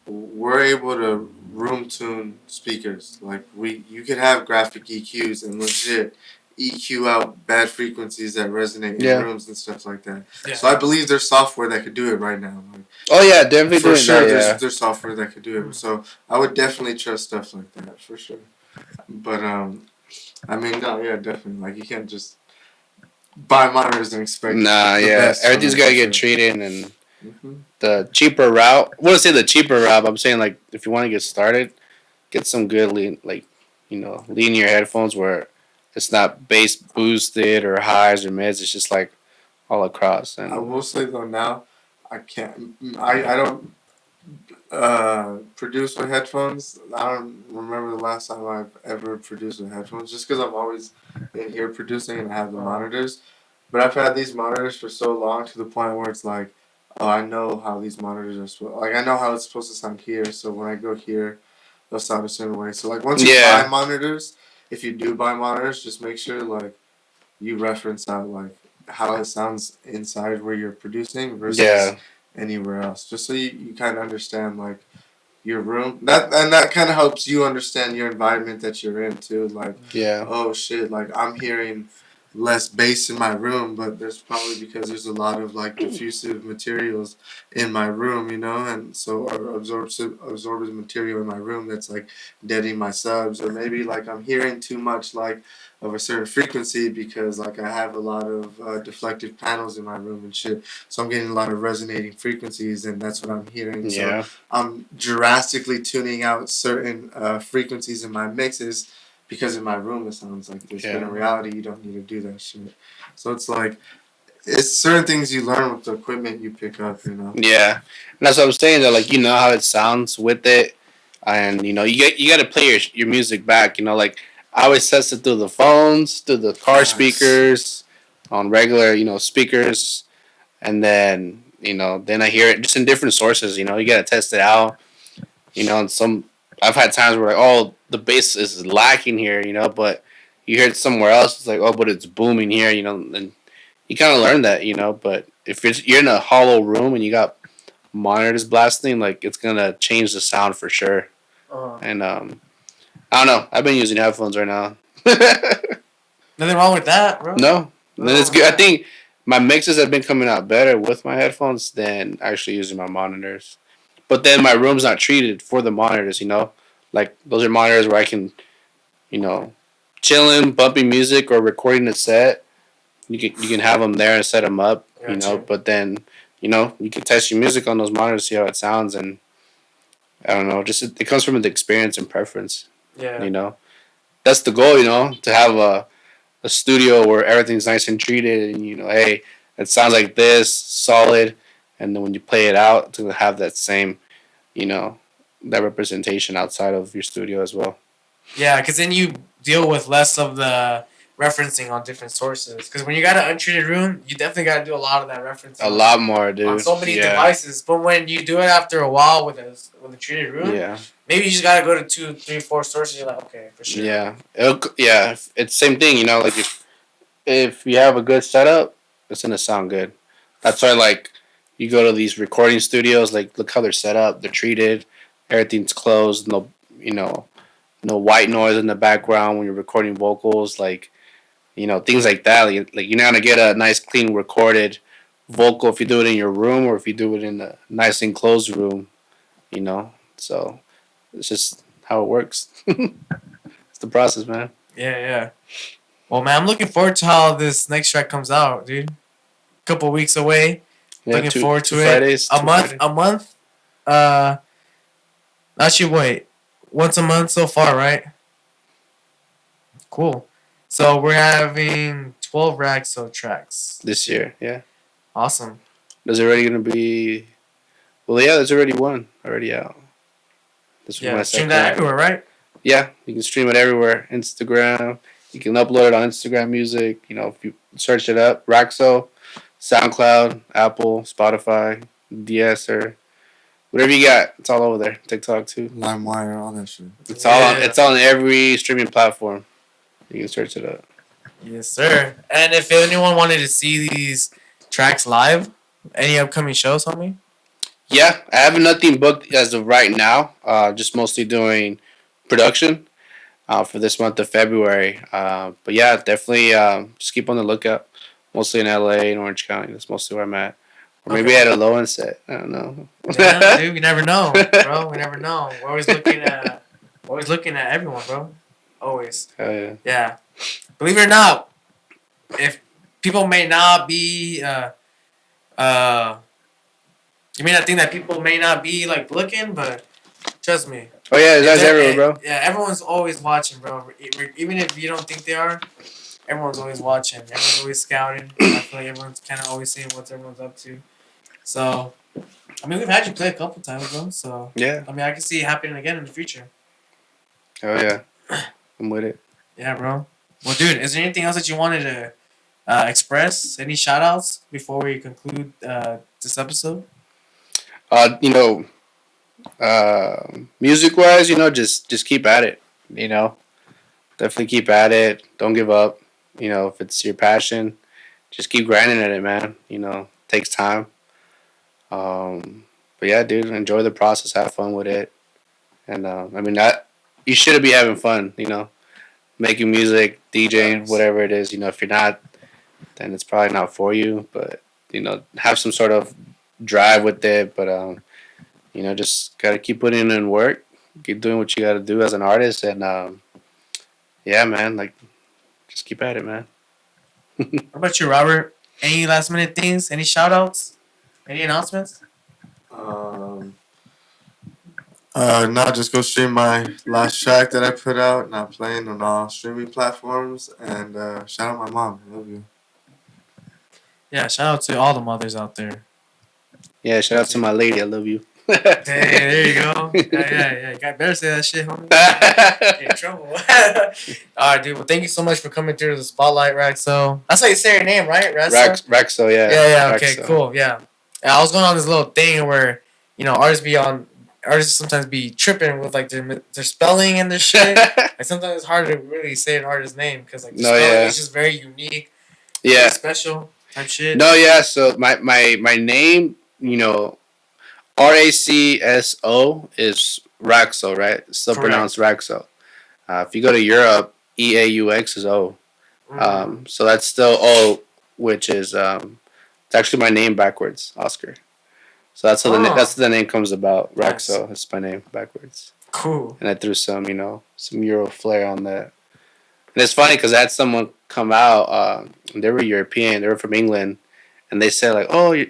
we're able to room tune speakers. Like you could have graphic EQs and legit EQ out bad frequencies that resonate in Yeah. rooms and stuff like that. Yeah. So I believe there's software that could do it right now. Like, Oh yeah, definitely for doing sure, that. Yeah. there's software that could do it. Mm. So I would definitely trust stuff like that for sure. But I mean, no, yeah, definitely. Like you can't just buy monitors and expect Nah, the yeah. best from Everything's it gotta for get sure. treated, and Mm-hmm. the cheaper route. I wouldn't say the cheaper route. But I'm saying like if you want to get started, get some good linear headphones where it's not bass boosted or highs or mids. It's just like all across. I And will say though now, I can't. I don't produce with headphones. I don't remember the last time I've ever produced with headphones. Just because I'm always in here producing and I have the monitors. But I've had these monitors for so long to the point where it's like, oh, I know how these monitors are supposed. Like I know how it's supposed to sound here. So when I go here, they'll sound a certain way. So like once you buy yeah, monitors, if you do buy monitors, just make sure like you reference out like how it sounds inside where you're producing versus yeah, anywhere else. Just so you kind of understand like your room. That kind of helps you understand your environment that you're in too. Like, yeah, oh shit, like I'm hearing less bass in my room, but there's probably because there's a lot of like diffusive materials in my room, and so or absorptive material in my room that's like deadening my subs, or maybe like I'm hearing too much like of a certain frequency because like I have a lot of deflective panels in my room and shit, so I'm getting a lot of resonating frequencies, and that's what I'm hearing. So yeah, I'm drastically tuning out certain frequencies in my mixes because in my room it sounds like this. But yeah, in reality, you don't need to do that shit. So it's like it's certain things you learn with the equipment you pick up. yeah. And that's what I'm saying. That like how it sounds with it, and you got to play your music back. Like I always test it through the phones, through the car Facts. speakers, on regular speakers, and then then I hear it just in different sources. You got to test it out. And I've had times where like, oh, the bass is lacking here. But you hear it somewhere else. It's like, oh, but it's booming here. And you kind of learn that. But if you're in a hollow room and you got monitors blasting, like it's gonna change the sound for sure. Uh-huh. And I don't know. I've been using headphones right now. Nothing wrong with that, bro. No, then Nothing wrong it's with good. I that. think my mixes have been coming out better with my headphones than actually using my monitors. But then my room's not treated for the monitors. Like those are monitors where I can, you know, chilling, bumping music or recording a set. You can have them there and set them up. Gotcha. But then you can test your music on those monitors, see how it sounds, and I don't know. Just it comes from the experience and preference. Yeah. You know, that's the goal. To have a studio where everything's nice and treated, and hey, it sounds like this solid, and then when you play it out, to have that same, you know, that representation outside of your studio as well. Yeah, because then you deal with less of the referencing on different sources. Because when you got an untreated room, you definitely got to do a lot of that referencing A lot more, on dude. so many Yeah, devices. But when you do it after a while with a treated room, yeah, maybe you just got to go to 2, 3, 4 sources. You're like, okay, for sure. yeah. Yeah, it's same thing. Like if you have a good setup, it's gonna sound good. That's why like you go to these recording studios, like look how they're set up. They're treated. Everything's closed. No, you know, no white noise in the background when you're recording vocals. Like things like that. Like you're not gonna get a nice, clean, recorded vocal if you do it in your room or if you do it in a nice enclosed room. So it's just how it works. It's the process, man. Yeah, yeah. Well, man, I'm looking forward to how this next track comes out, dude. Couple weeks away. Yeah, Looking two forward two to it. Fridays, A two month, Fridays. a month. Uh, actually, wait. Once a month so far, right? Cool. So we're having 12 Racseaux tracks. This year. Yeah, Awesome. there's already gonna be. Well, yeah, there's already one already out. This was my Yeah, stream second that one. everywhere, right? Yeah, you can stream it everywhere. Instagram. You can upload it on Instagram Music. If you search it up, Raxo, SoundCloud, Apple, Spotify, DS, or Whatever you got, it's all over there. TikTok too. LimeWire, all that shit. It's all on. It's on every streaming platform. You can search it up. Yes, sir. And if anyone wanted to see these tracks live, any upcoming shows, homie? Yeah, I have nothing booked as of right now. Just mostly doing production for this month of February. But yeah, definitely just keep on the lookout. Mostly in LA and Orange County. That's mostly where I'm at. Or maybe at a low end set. I don't know. Yeah, dude, we never know, bro. We never know. We're always looking at everyone, bro. Always. Hell yeah. Yeah. Believe it or not, if people may not be you may not think that people may not be like looking, but trust me. Oh yeah, that's everywhere, bro. Yeah, everyone's always watching, bro. Even if you don't think they are, everyone's always watching. Everyone's always scouting. I feel like everyone's kind of always seeing what everyone's up to. So, I mean, we've had you play a couple times, bro. So, Yeah. I mean, I can see it happening again in the future. Oh yeah, I'm with it. Yeah, bro. Well, dude, is there anything else that you wanted to express? Any shout outs before we conclude this episode? You know, music wise, just keep at it. Definitely keep at it. Don't give up. If it's your passion, just keep grinding at it, man. Takes time. But yeah, dude, enjoy the process. Have fun with it. And you should be having fun. Making music, DJing, whatever it is. If you're not, then it's probably not for you. But have some sort of drive with it. But just gotta keep putting in work. Keep doing what you gotta do as an artist. And yeah, man, just keep at it, man. What about you, Robert? Any last minute things? Any shout outs? Any announcements? Now just go stream my last track that I put out. Not playing on all streaming platforms. And shout out my mom. Love you. Yeah, shout out to all the mothers out there. Yeah, shout out to my lady. I love you. Hey, there you go. Yeah. You got better say that shit, homie. Get in trouble. All right, dude. Well, thank you so much for coming through the spotlight, Racseaux. That's how you say your name, right? Racseaux? Racseaux, yeah. Yeah. Okay, Racseaux. cool. Yeah. I was going on this little thing where artists sometimes be tripping with like their spelling and their shit. Like sometimes it's hard to really say an artist's name because like the spelling is just very unique. Yeah. Very special type shit. No, yeah. So my name, Racso is Racseaux, right? It's still pronounced Racseaux. If you go to Europe, EAUX is O. So that's still O, which is it's actually my name backwards, Oscar. So that's how that's the name comes about. Racseaux. That's my name backwards. Cool. And I threw some Euro flair on that. And it's funny because I had someone come out. They were European. They were from England. And they said, like, oh, your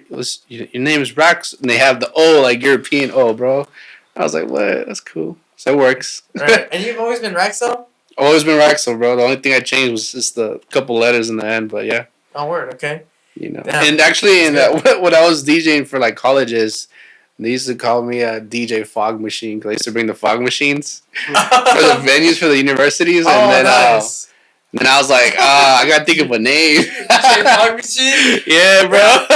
name is Rax. And they have the O, like European O, bro. I was like, what? That's cool. So it works. Right. And you've always been Racseaux? Always been Racseaux, bro. The only thing I changed was just the couple letters in the end, but yeah. Oh, word. Okay. Damn. And actually, when I was DJing for, like, colleges, they used to call me a DJ Fog Machine because I used to bring the fog machines for the venues for the universities. And then, nice. Then I was like, I gotta think of a name. DJ Fog Machine? Yeah, bro.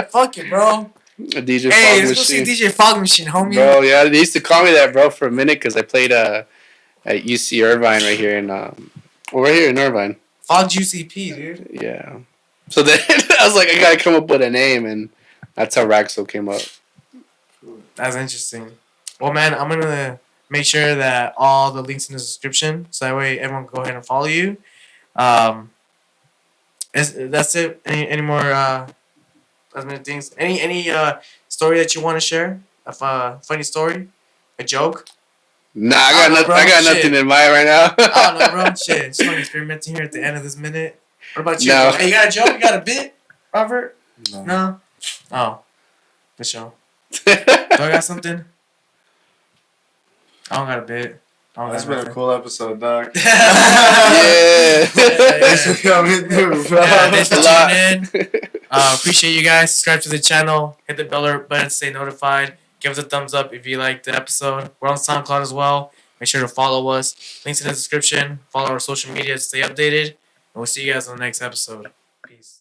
Fuck it, bro. A DJ Fog Machine. Hey, let's go see DJ Fog Machine, homie. Bro, yeah, they used to call me that, bro, for a minute because I played at UC Irvine right here right here in Irvine. Fog UCP, dude. Yeah. So then I was like, I gotta come up with a name, and that's how Racseaux came up. That's interesting. Well, man, I'm gonna make sure that all the links in the description, so that way everyone can go ahead and follow you. That's it. Any more last minute things? Any story that you want to share? A funny story, a joke? Nah, I got nothing in mind right now. I don't know, bro. Shit, just want to experimenting here at the end of this minute. What about you? No. Hey, you got a joke? You got a bit, Robert? No. Oh, for sure. Do I got something? I don't got a bit. That's been a cool episode, dog. Yeah. Thanks for coming through, bro. Thanks for tuning in. Appreciate you guys. Subscribe to the channel. Hit the bell button to stay notified. Give us a thumbs up if you liked the episode. We're on SoundCloud as well. Make sure to follow us. Links in the description. Follow our social media to stay updated. And we'll see you guys on the next episode. Peace.